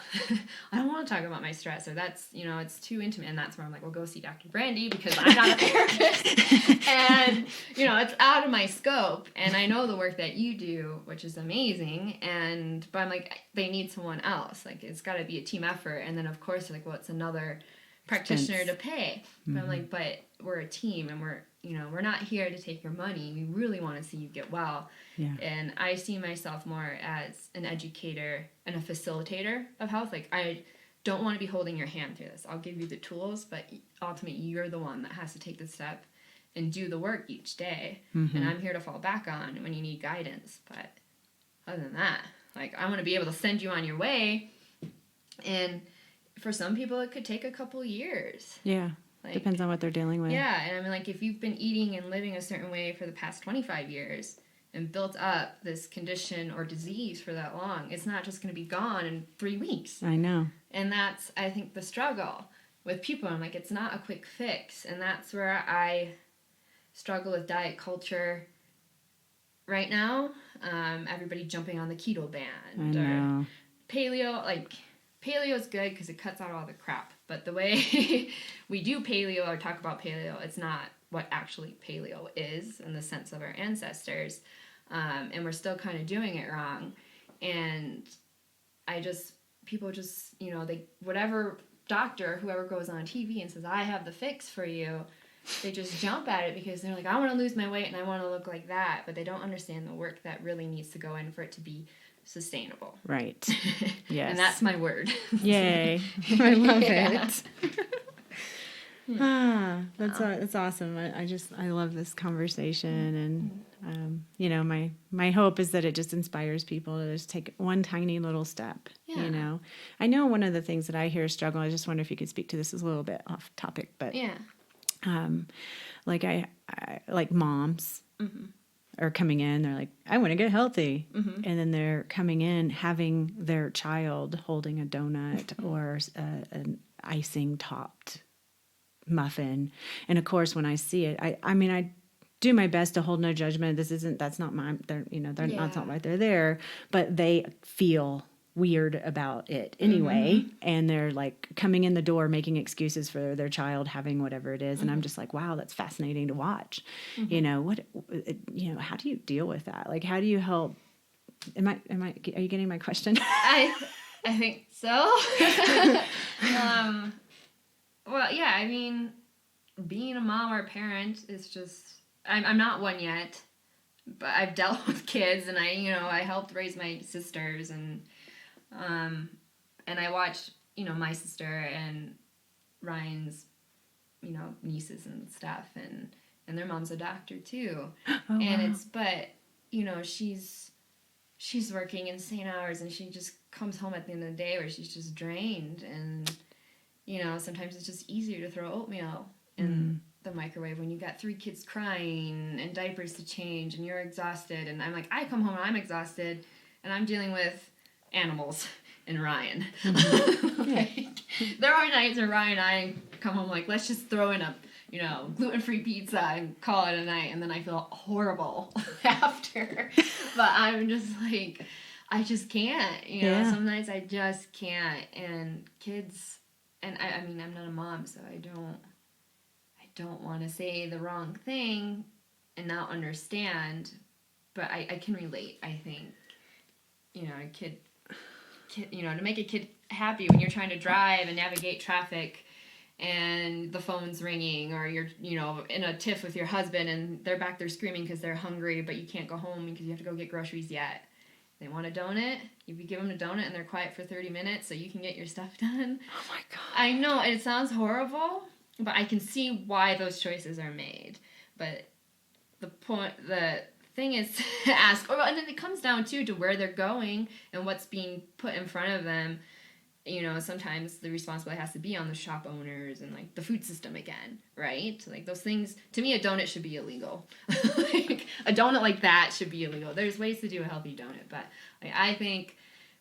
I don't want to talk about my stress, or that's, it's too intimate. And that's where I'm like, well, go see Dr. Brandy because I'm not a therapist. And, it's out of my scope. And I know the work that you do, which is amazing. But I'm like, they need someone else. Like, it's got to be a team effort. And then, of course, they're like, well, it's another practitioner to pay. But I'm like, but we're a team, and we're not here to take your money. We really want to see you get well. Yeah. And I see myself more as an educator and a facilitator of health. Like, I don't want to be holding your hand through this. I'll give you the tools, but ultimately you're the one that has to take the step and do the work each day. Mm-hmm. And I'm here to fall back on when you need guidance. But other than that, like, I want to be able to send you on your way. And for some people, it could take a couple years. Yeah. Like, depends on what they're dealing with. Yeah, and I mean, like, if you've been eating and living a certain way for the past 25 years and built up this condition or disease for that long, it's not just going to be gone in 3 weeks. I know. And that's, I think, the struggle with people. I'm like, it's not a quick fix. And that's where I struggle with diet culture right now. Everybody jumping on the keto band. I know. Or paleo, like... Paleo is good because it cuts out all the crap. But the way we do paleo or talk about paleo, it's not what actually paleo is in the sense of our ancestors. And we're still kind of doing it wrong. And people just, whatever doctor, whoever goes on TV and says, I have the fix for you, they just jump at it because they're like, I want to lose my weight and I want to look like that. But they don't understand the work that really needs to go in for it to be sustainable. Right. Yes. And that's my word. Yay. I love it. That's awesome. I love this conversation, and my hope is that it just inspires people to just take one tiny little step. Yeah. I know one of the things that I hear struggle. I just wonder if you could speak to this. Is a little bit off topic, but like I like moms. Mm-hmm. Are coming in, they're like, I want to get healthy. Mm-hmm. And then they're coming in having their child holding a donut or an icing topped muffin. And of course, when I see it, I do my best to hold no judgment. That's not my, that's not why they're there, but they feel weird about it anyway. And they're like coming in the door, making excuses for their child having whatever it is. And I'm just like, wow, that's fascinating to watch. How do you deal with that? Like, how do you help? Are you getting my question? I think so. Well, yeah, I mean, being a mom or a parent is just, I'm not one yet, but I've dealt with kids, and I helped raise my sisters, and I watched, my sister and Ryan's, nieces and stuff, and their mom's a doctor too. And wow. She's working insane hours, and she just comes home at the end of the day where she's just drained, and sometimes it's just easier to throw oatmeal in the microwave when you got 3 kids crying and diapers to change and you're exhausted. And I'm like, I come home and I'm exhausted, and I'm dealing with animals and Ryan. There are nights where Ryan and I come home like, let's just throw in a gluten-free pizza and call it a night, and then I feel horrible after. But I'm just like, I just can't. Some nights I just can't. And kids, and I mean, I'm not a mom, so I don't want to say the wrong thing and not understand, but I can relate. I think, a kid, to make a kid happy when you're trying to drive and navigate traffic, and the phone's ringing, or you're, in a tiff with your husband and they're back there screaming because they're hungry, but you can't go home because you have to go get groceries yet. They want a donut, you give them a donut and they're quiet for 30 minutes so you can get your stuff done. Oh my God. I know, it sounds horrible, but I can see why those choices are made. But the thing is to ask, and then it comes down too to where they're going and what's being put in front of them. Sometimes the responsibility has to be on the shop owners and like the food system again, right? Like those things, to me, a donut should be illegal. Like a donut like that should be illegal. There's ways to do a healthy donut, but I think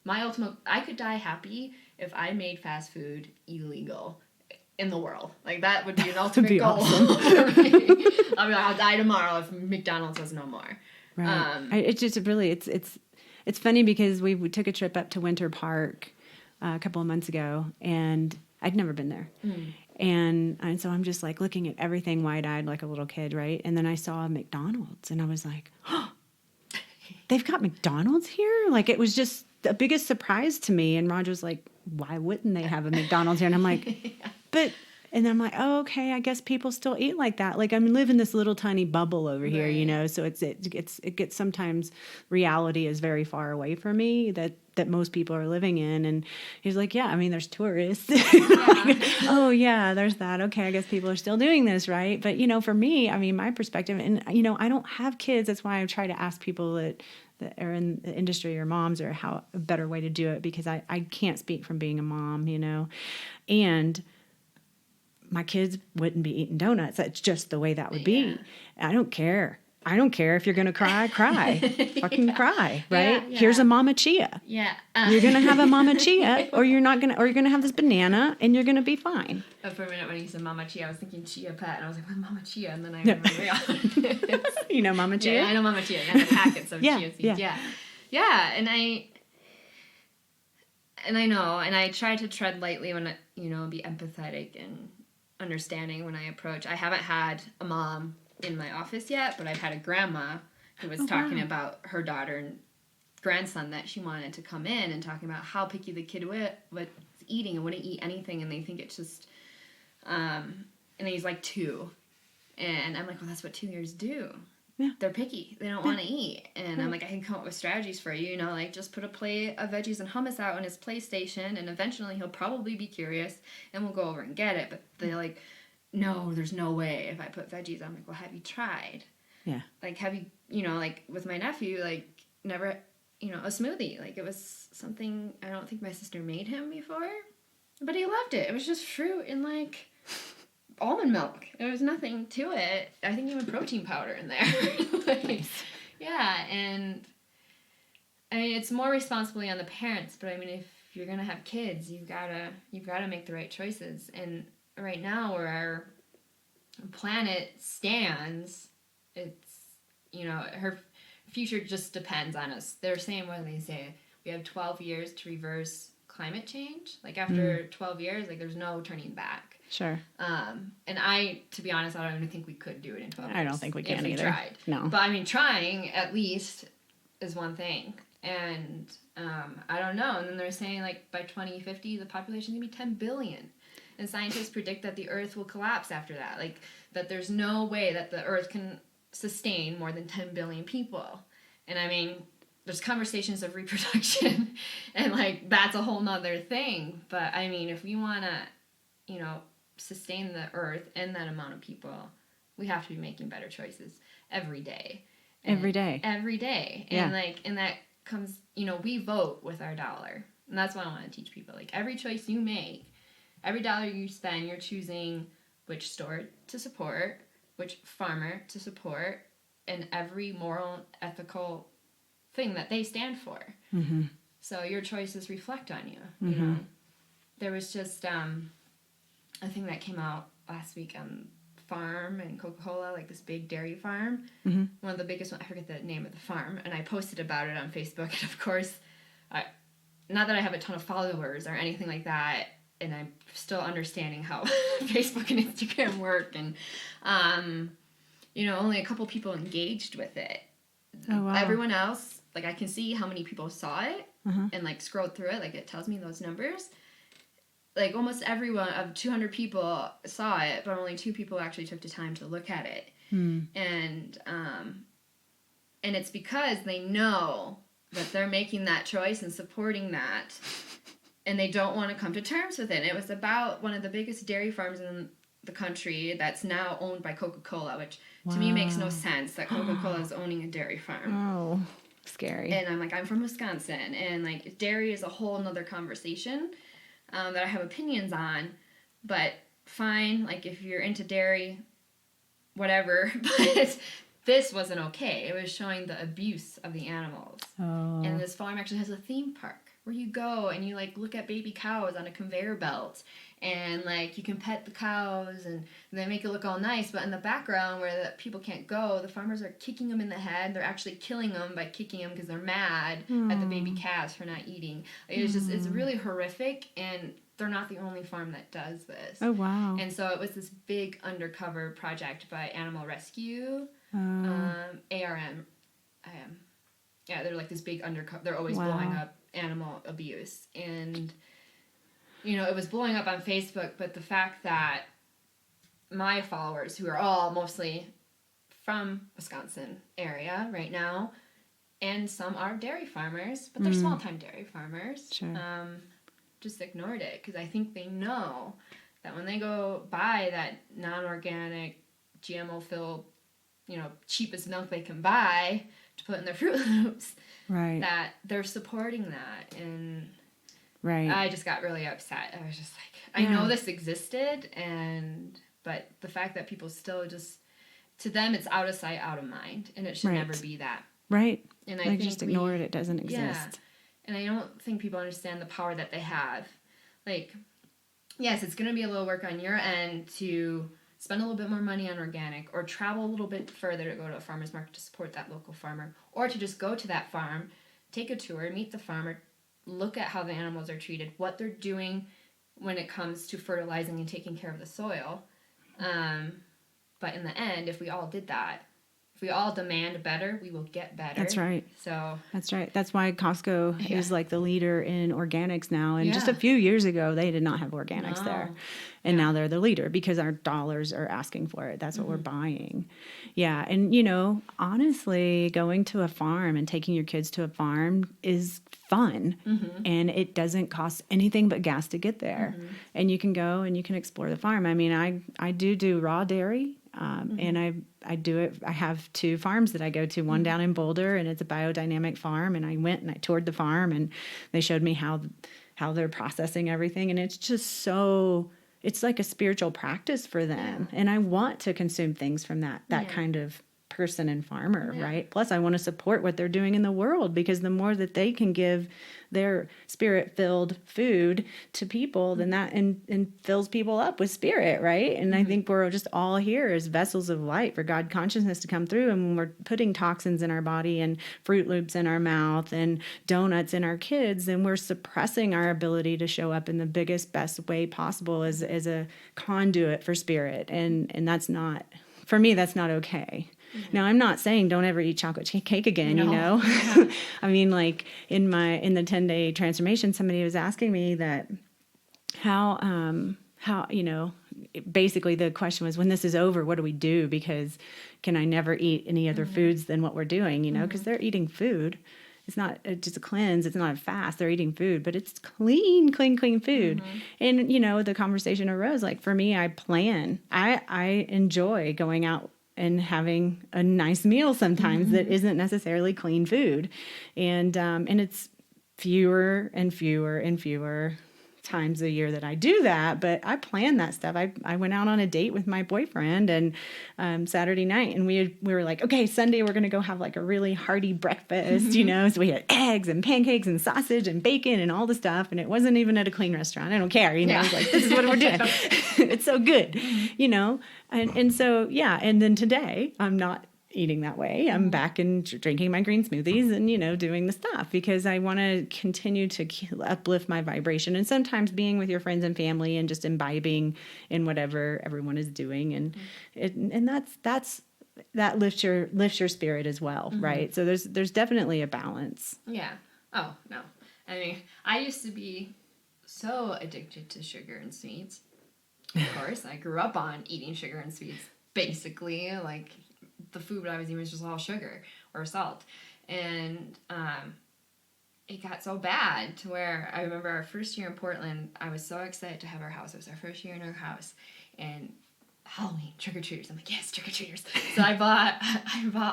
I could die happy if I made fast food illegal in the world. Like that would be an ultimate goal. Awesome. Right? I'll be like, I'll die tomorrow if McDonald's was no more. Right. It's just really, it's funny because we took a trip up to Winter Park a couple of months ago, and I'd never been there. And so I'm just like looking at everything wide-eyed like a little kid, right? And then I saw McDonald's, and I was like, oh, they've got McDonald's here? Like, it was just the biggest surprise to me. And Roger was like, why wouldn't they have a McDonald's here? And I'm like, and I'm like, oh, okay, I guess people still eat like that. Like, I'm living this little tiny bubble over here, so it gets sometimes reality is very far away from me that most people are living in. And he's like, yeah, I mean, there's tourists. Like, oh yeah, there's that. Okay, I guess people are still doing this, right? But, for me, I mean, my perspective, and, I don't have kids. That's why I try to ask people that are in the industry or moms or how a better way to do it, because I can't speak from being a mom, and my kids wouldn't be eating donuts. That's just the way that would be. I don't care. I don't care if you're going to cry. Fucking cry, right? Yeah. Here's a Mama Chia. Yeah. You're going to have a Mama Chia, or you're going to have this banana, and you're going to be fine. For a minute when you said Mama Chia, I was thinking Chia Pet, and I was like, what, Mama Chia? And then I remember Mama Chia? Yeah, I know Mama Chia. Yeah, the packets of chia seeds. Yeah, and I know, and I try to tread lightly when be empathetic and understanding when I approach. I haven't had a mom in my office yet, but I've had a grandma who was talking about her daughter and grandson that she wanted to come in and talking about how picky the kid was eating and wouldn't eat anything, and they think it's just and he's like 2, and I'm like, well, that's what 2-years do. Yeah. They're picky. They don't want to eat. And I'm like, I can come up with strategies for you, like just put a plate of veggies and hummus out on his PlayStation, and eventually he'll probably be curious and we'll go over and get it. But they're like, no, there's no way if I put veggies. I'm like, well, have you tried? Yeah. Like, have you, like with my nephew, like never, a smoothie. Like it was something I don't think my sister made him before, but he loved it. It was just fruit and like almond milk. There was nothing to it. I think even protein powder in there. Yeah, and I mean it's more responsibility on the parents, but I mean if you're gonna have kids, you've gotta make the right choices. And right now where our planet stands, it's, her future just depends on us. They're saying when they say we have 12 years to reverse climate change. Like after 12 years, like there's no turning back. Sure. And to be honest, I don't even think we could do it in 12 years. I don't think we can if either. We tried. No. But I mean, trying at least is one thing. And I don't know. And then they're saying like by 2050, the population is going to be 10 billion. And scientists predict that the Earth will collapse after that. Like that there's no way that the Earth can sustain more than 10 billion people. And I mean, there's conversations of reproduction and like that's a whole nother thing. But I mean, if we want to, sustain the Earth and that amount of people, we have to be making better choices every day. Every day. And and that comes, we vote with our dollar. And that's what I want to teach people. Like every choice you make, every dollar you spend, you're choosing which store to support, which farmer to support, and every moral, ethical thing that they stand for. Mm-hmm. So your choices reflect on you. Mm-hmm. There was just a thing that came out last week on farm and Coca-Cola, like this big dairy farm. Mm-hmm. One of the biggest ones, I forget the name of the farm, and I posted about it on Facebook. And of course, not that I have a ton of followers or anything like that, and I'm still understanding how Facebook and Instagram work, and only a couple people engaged with it. Oh, wow. Everyone else, like I can see how many people saw it and like scrolled through it, like it tells me those numbers. Like almost everyone of 200 people saw it, but only 2 people actually took the time to look at it. And it's because they know that they're making that choice and supporting that, and they don't want to come to terms with it. And it was about one of the biggest dairy farms in the country that's now owned by Coca-Cola, which to me makes no sense that Coca-Cola is owning a dairy farm. Oh, scary. And I'm like, I'm from Wisconsin, and like dairy is a whole nother conversation that I have opinions on, but fine, like if you're into dairy, whatever, but this wasn't okay. It was showing the abuse of the animals. Oh. And this farm actually has a theme park where you go and you like look at baby cows on a conveyor belt, and like you can pet the cows and they make it look all nice, but in the background where the people can't go, the farmers are kicking them in the head. They're actually killing them by kicking them because they're mad at the baby calves for not eating. It's just, it's really horrific, and they're not the only farm that does this. Oh, wow. And so it was this big undercover project by Animal Rescue, ARM. Yeah, they're like this big undercover, they're always blowing up animal abuse. And it was blowing up on Facebook, but the fact that my followers, who are all mostly from Wisconsin area right now, and some are dairy farmers, but they're small-time dairy farmers, Sure. Just ignored it, because I think they know that when they go buy that non-organic, GMO-filled, cheapest milk they can buy to put in their Fruit Loops, right, that they're supporting that. And right. I just got really upset. I was just like, I know this existed, but the fact that people still just, to them, it's out of sight, out of mind, and it should never be that. Right. And I like think just ignore it doesn't exist. Yeah. And I don't think people understand the power that they have. Like, yes, it's going to be a little work on your end to spend a little bit more money on organic, or travel a little bit further to go to a farmer's market to support that local farmer, or to just go to that farm, take a tour, meet the farmer, look at how the animals are treated, what they're doing when it comes to fertilizing and taking care of the soil. But in the end, if we all did that, if we all demand better, we will get better. That's right. So that's right. That's why Costco is like the leader in organics now. And just a few years ago, they did not have organics there. And now they're the leader because our dollars are asking for it. That's what we're buying. Yeah. And, honestly, going to a farm and taking your kids to a farm is fun. And it doesn't cost anything but gas to get there. And you can go and you can explore the farm. I mean, I do raw dairy. And I do it. I have 2 farms that I go to, one down in Boulder, and it's a biodynamic farm. And I went and I toured the farm, and they showed me how they're processing everything. And it's just it's like a spiritual practice for them. And I want to consume things from that kind of person and farmer, right? Plus, I want to support what they're doing in the world, because the more that they can give their spirit-filled food to people, then that and fills people up with spirit, right? And I think we're just all here as vessels of light for God consciousness to come through. And when we're putting toxins in our body and Fruit Loops in our mouth and donuts in our kids, then we're suppressing our ability to show up in the biggest, best way possible as a conduit for spirit. And that's not, for me, that's not okay. Now, I'm not saying don't ever eat chocolate cake again, you know? I mean, like in the 10-day transformation, somebody was asking me that how, you know, basically the question was, when this is over, what do we do? Because can I never eat any other foods than what we're doing, you know? Because they're eating food. It's not just a cleanse. It's not a fast. They're eating food, but it's clean food. And, you know, the conversation arose, like, for me, I plan. I enjoy going out and having a nice meal sometimes that isn't necessarily clean food. And it's fewer and fewer and fewer times a year that I do that, but I plan that stuff. I went out on a date with my boyfriend and Saturday night, and we were like, okay, Sunday we're gonna go have like a really hearty breakfast, you know. So we had eggs and pancakes and sausage and bacon and all the stuff, and it wasn't even at a clean restaurant. I don't care, you know. I was like, this is what we're doing. It's so good, you know. And so yeah. And then today I'm not eating that way. I'm back and drinking my green smoothies and, you know, doing the stuff, because I want to continue to uplift my vibration, and sometimes being with your friends and family and just imbibing in whatever everyone is doing. And that lifts your spirit as well. Right. So there's definitely a balance. Yeah. Oh no. I mean, I used to be so addicted to sugar and sweets. Of course, I grew up on eating sugar and sweets. Basically, like, the food I was eating was just all sugar or salt. And it got so bad to where I remember our first year in Portland, I was so excited to have our house. It was our first year in our house. And Halloween, trick-or-treaters. I'm like, yes, trick-or-treaters. So I bought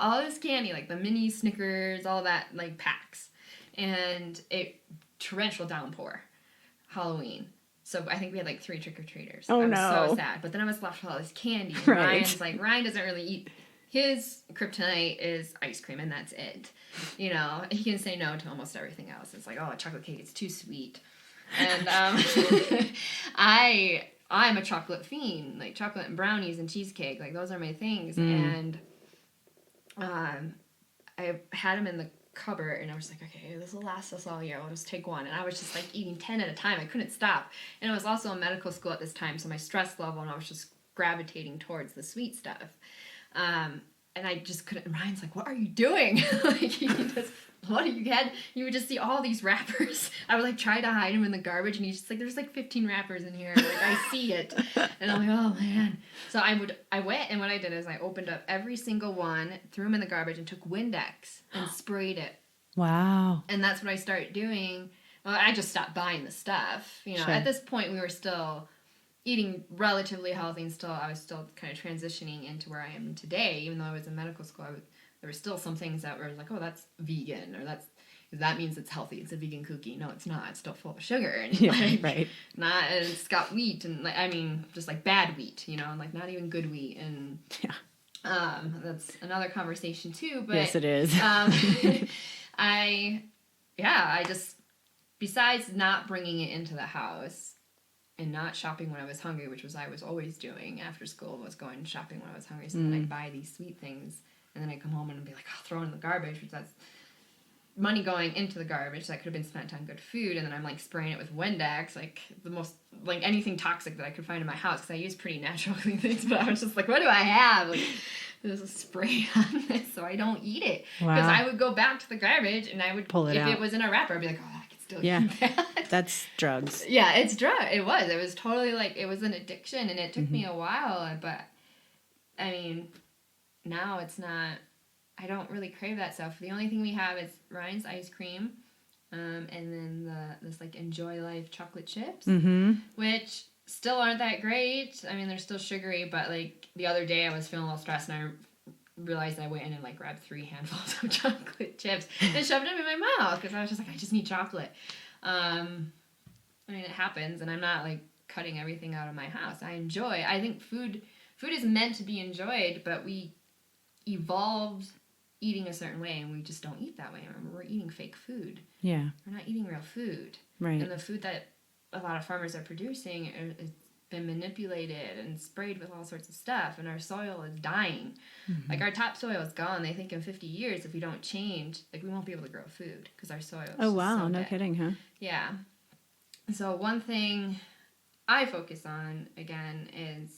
all this candy, like the mini Snickers, all that, like, packs. And it torrential downpour. Halloween. So I think we had like 3 trick-or-treaters. Oh, I was no. so sad. But then I was left with all this candy. And Right. Ryan doesn't really eat. His kryptonite is ice cream, and that's it. You know, he can say no to almost everything else. It's like, oh, a chocolate cake, it's too sweet. And I'm a chocolate fiend. Like, chocolate and brownies and cheesecake. Like, those are my things. And I had them in the cupboard, and I was like, okay, this will last us all year. I'll just take one. And I was just like eating 10 at a time. I couldn't stop. And I was also in medical school at this time, so my stress level, and I was just gravitating towards the sweet stuff. And I just couldn't. And Ryan's like, what are you doing? Like, you would just see all these wrappers. I would like try to hide them in the garbage, and he's just like, there's like 15 wrappers in here. Like, I see it. And I'm like, oh man. So I went, and what I did is I opened up every single one, threw them in the garbage, and took Windex and sprayed it. Wow. And that's what I started doing. Well, I just stopped buying the stuff. You know, Sure. At this point we were still eating relatively healthy, and I was still kind of transitioning into where I am today. Even though I was in medical school, there were still some things that were like, oh, that's vegan, or that means it's healthy. It's a vegan cookie. No, it's not. It's still full of sugar, and Yeah, like, right. and it's got wheat, and like, I mean, just like bad wheat, you know, and like not even good wheat, and that's another conversation too. But yes, it is. I just, besides not bringing it into the house and not shopping when I was hungry, which I was always doing after school, was going shopping when I was hungry. So then I'd buy these sweet things, and then I'd come home and be like, I'll throw it in the garbage, which that's money going into the garbage that could have been spent on good food. And then I'm like spraying it with Windex, like the most, like anything toxic that I could find in my house, because I use pretty natural clean things. But I was just like, what do I have? Like, there's a spray on this, so I don't eat it. Because I would go back to the garbage, and I would pull it if out. It was in a wrapper, I'd be like, oh, I could still eat that. That's drugs. Yeah, it's drug. It was totally like, it was an addiction, and it took me a while. But I mean, now it's not. I don't really crave that stuff. The only thing we have is Ryan's ice cream, and then this like Enjoy Life chocolate chips, which still aren't that great. I mean, they're still sugary, but like the other day I was feeling a little stressed, and I realized I went in and like grabbed 3 handfuls of chocolate chips and shoved them in my mouth, because I was just like, I just need chocolate. I mean, it happens, and I'm not like cutting everything out of my house. I think food is meant to be enjoyed, but we evolved eating a certain way, and we just don't eat that way. Remember, we're eating fake food. Yeah. We're not eating real food. Right. And the food that a lot of farmers are producing has been manipulated and sprayed with all sorts of stuff, and our soil is dying. Mm-hmm. Like, our topsoil is gone. They think in 50 years, if we don't change, like, we won't be able to grow food because our soil is Oh, wow. so No dead. kidding, huh? Yeah. So one thing I focus on, again, is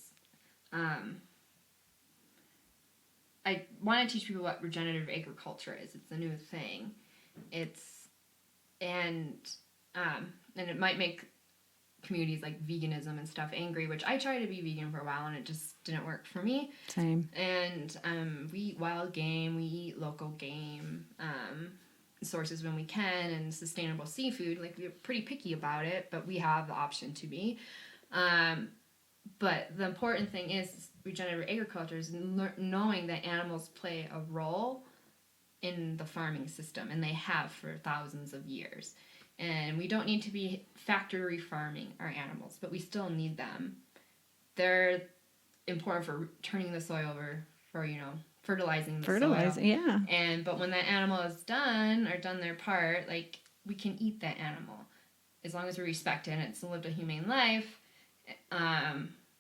I want to teach people what regenerative agriculture is. It's a new thing. And it might make communities like veganism and stuff angry, which I tried to be vegan for a while and it just didn't work for me. Same. And we eat wild game, we eat local game sources when we can, and sustainable seafood. Like, we're pretty picky about it, but we have the option to be. But the important thing is regenerative agriculture is knowing that animals play a role in the farming system, and they have for thousands of years. And we don't need to be factory farming our animals, but we still need them. They're important for turning the soil over, for, fertilizing the soil. Yeah. But when that animal is done their part, like, we can eat that animal as long as we respect it and it's lived a humane life.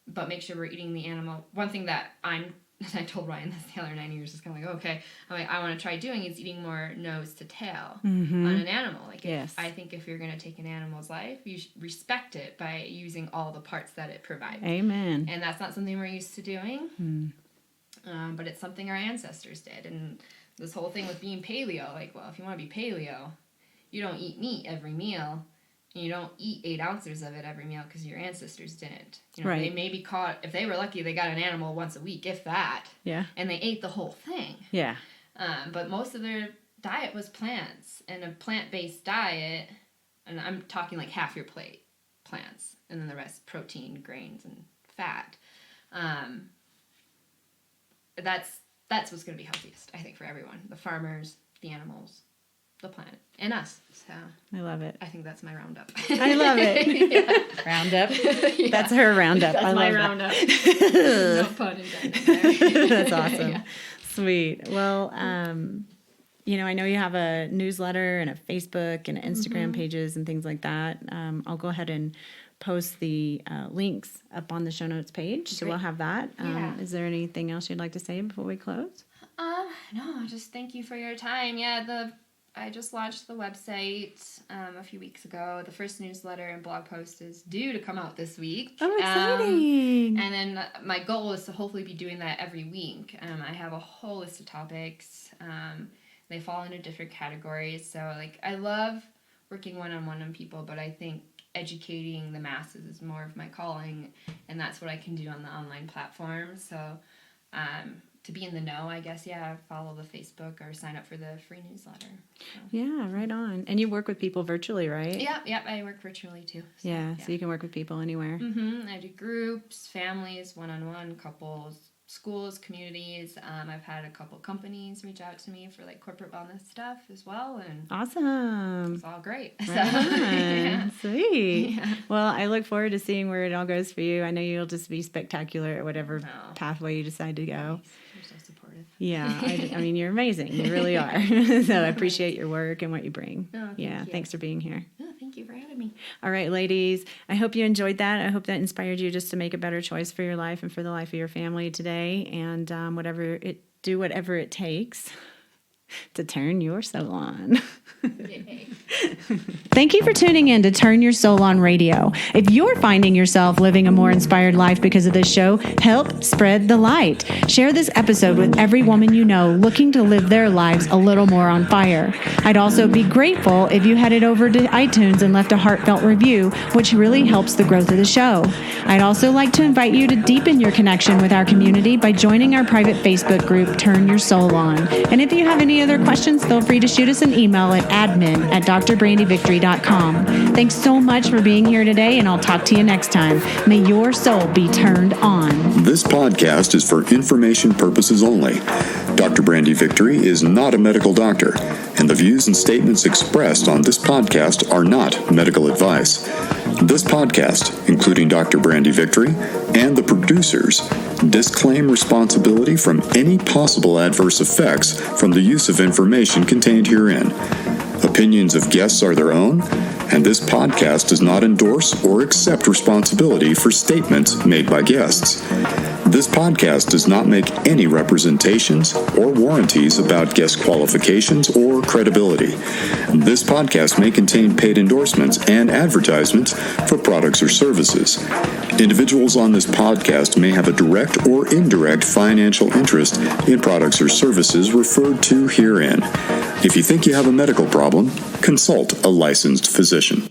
But make sure we're eating the animal. One thing that I told Ryan this the other night, he was just kind of like, okay, I want to try doing is eating more nose to tail on an animal. Like, yes. I think if you're going to take an animal's life, you should respect it by using all the parts that it provides. Amen. And that's not something we're used to doing, but it's something our ancestors did. And this whole thing with being paleo, like, well, if you want to be paleo, you don't eat meat every meal. You don't eat 8 ounces of it every meal because your ancestors didn't. Right. They may be caught, if they were lucky, they got an animal once a week, if that. Yeah. And they ate the whole thing. Yeah. But most of their diet was plants. And a plant-based diet, and I'm talking like half your plate, plants. And then the rest, protein, grains, and fat. That's what's going to be healthiest, I think, for everyone. The farmers, the animals, the planet, and us. So I love it. I think that's my roundup. I love it. Roundup. Yeah. That's her roundup. That's I my love roundup. No pun intended there. That's awesome. Yeah. Sweet. Well, I know you have a newsletter and a Facebook and Instagram pages and things like that. I'll go ahead and post the links up on the show notes page, so we'll have that. Is there anything else you'd like to say before we close? No, just thank you for your time. Yeah, I just launched the website a few weeks ago. The first newsletter and blog post is due to come out this week. Oh, exciting! And then my goal is to hopefully be doing that every week. I have a whole list of topics. They fall into different categories. So, like, I love working one-on-one on people, but I think educating the masses is more of my calling, and that's what I can do on the online platform. So, to be in the know, I guess, follow the Facebook or sign up for the free newsletter. So. Yeah, right on. And you work with people virtually, right? Yep, I work virtually too. So, so you can work with people anywhere. I do groups, families, one-on-one, couples, schools, communities. I've had a couple companies reach out to me for, like, corporate wellness stuff as well, and awesome. It's all great. Right. Sweet. Yeah. Well, I look forward to seeing where it all goes for you. I know you'll just be spectacular at whatever pathway you decide to go. Nice. You're so supportive. Yeah, I mean, you're amazing. You really are. So I appreciate your work and what you bring. Oh, thank you. Thanks for being here. Oh, thank you for having me. All right, ladies. I hope you enjoyed that. I hope that inspired you just to make a better choice for your life and for the life of your family today. And do whatever it takes to turn your soul on. Thank you for tuning in to Turn Your Soul On Radio. If you're finding yourself living a more inspired life because of this show, help spread the light. Share this episode with every woman you know looking to live their lives a little more on fire. I'd also be grateful if you headed over to iTunes and left a heartfelt review, which really helps the growth of the show. I'd also like to invite you to deepen your connection with our community by joining our private Facebook group, Turn Your Soul On. And if you have any other questions, feel free to shoot us an email at admin@drbrandyvictory.com. Thanks so much for being here today, and I'll talk to you next time. May your soul be turned on. This podcast is for information purposes only. Dr. Brandy Victory is not a medical doctor, and the views and statements expressed on this podcast are not medical advice. This podcast, including Dr. Brandy Victory and the producers, disclaim responsibility from any possible adverse effects from the use of information contained herein. Opinions of guests are their own, and this podcast does not endorse or accept responsibility for statements made by guests. This podcast does not make any representations or warranties about guest qualifications or credibility. This podcast may contain paid endorsements and advertisements for products or services. Individuals on this podcast may have a direct or indirect financial interest in products or services referred to herein. If you think you have a medical problem, consult a licensed physician.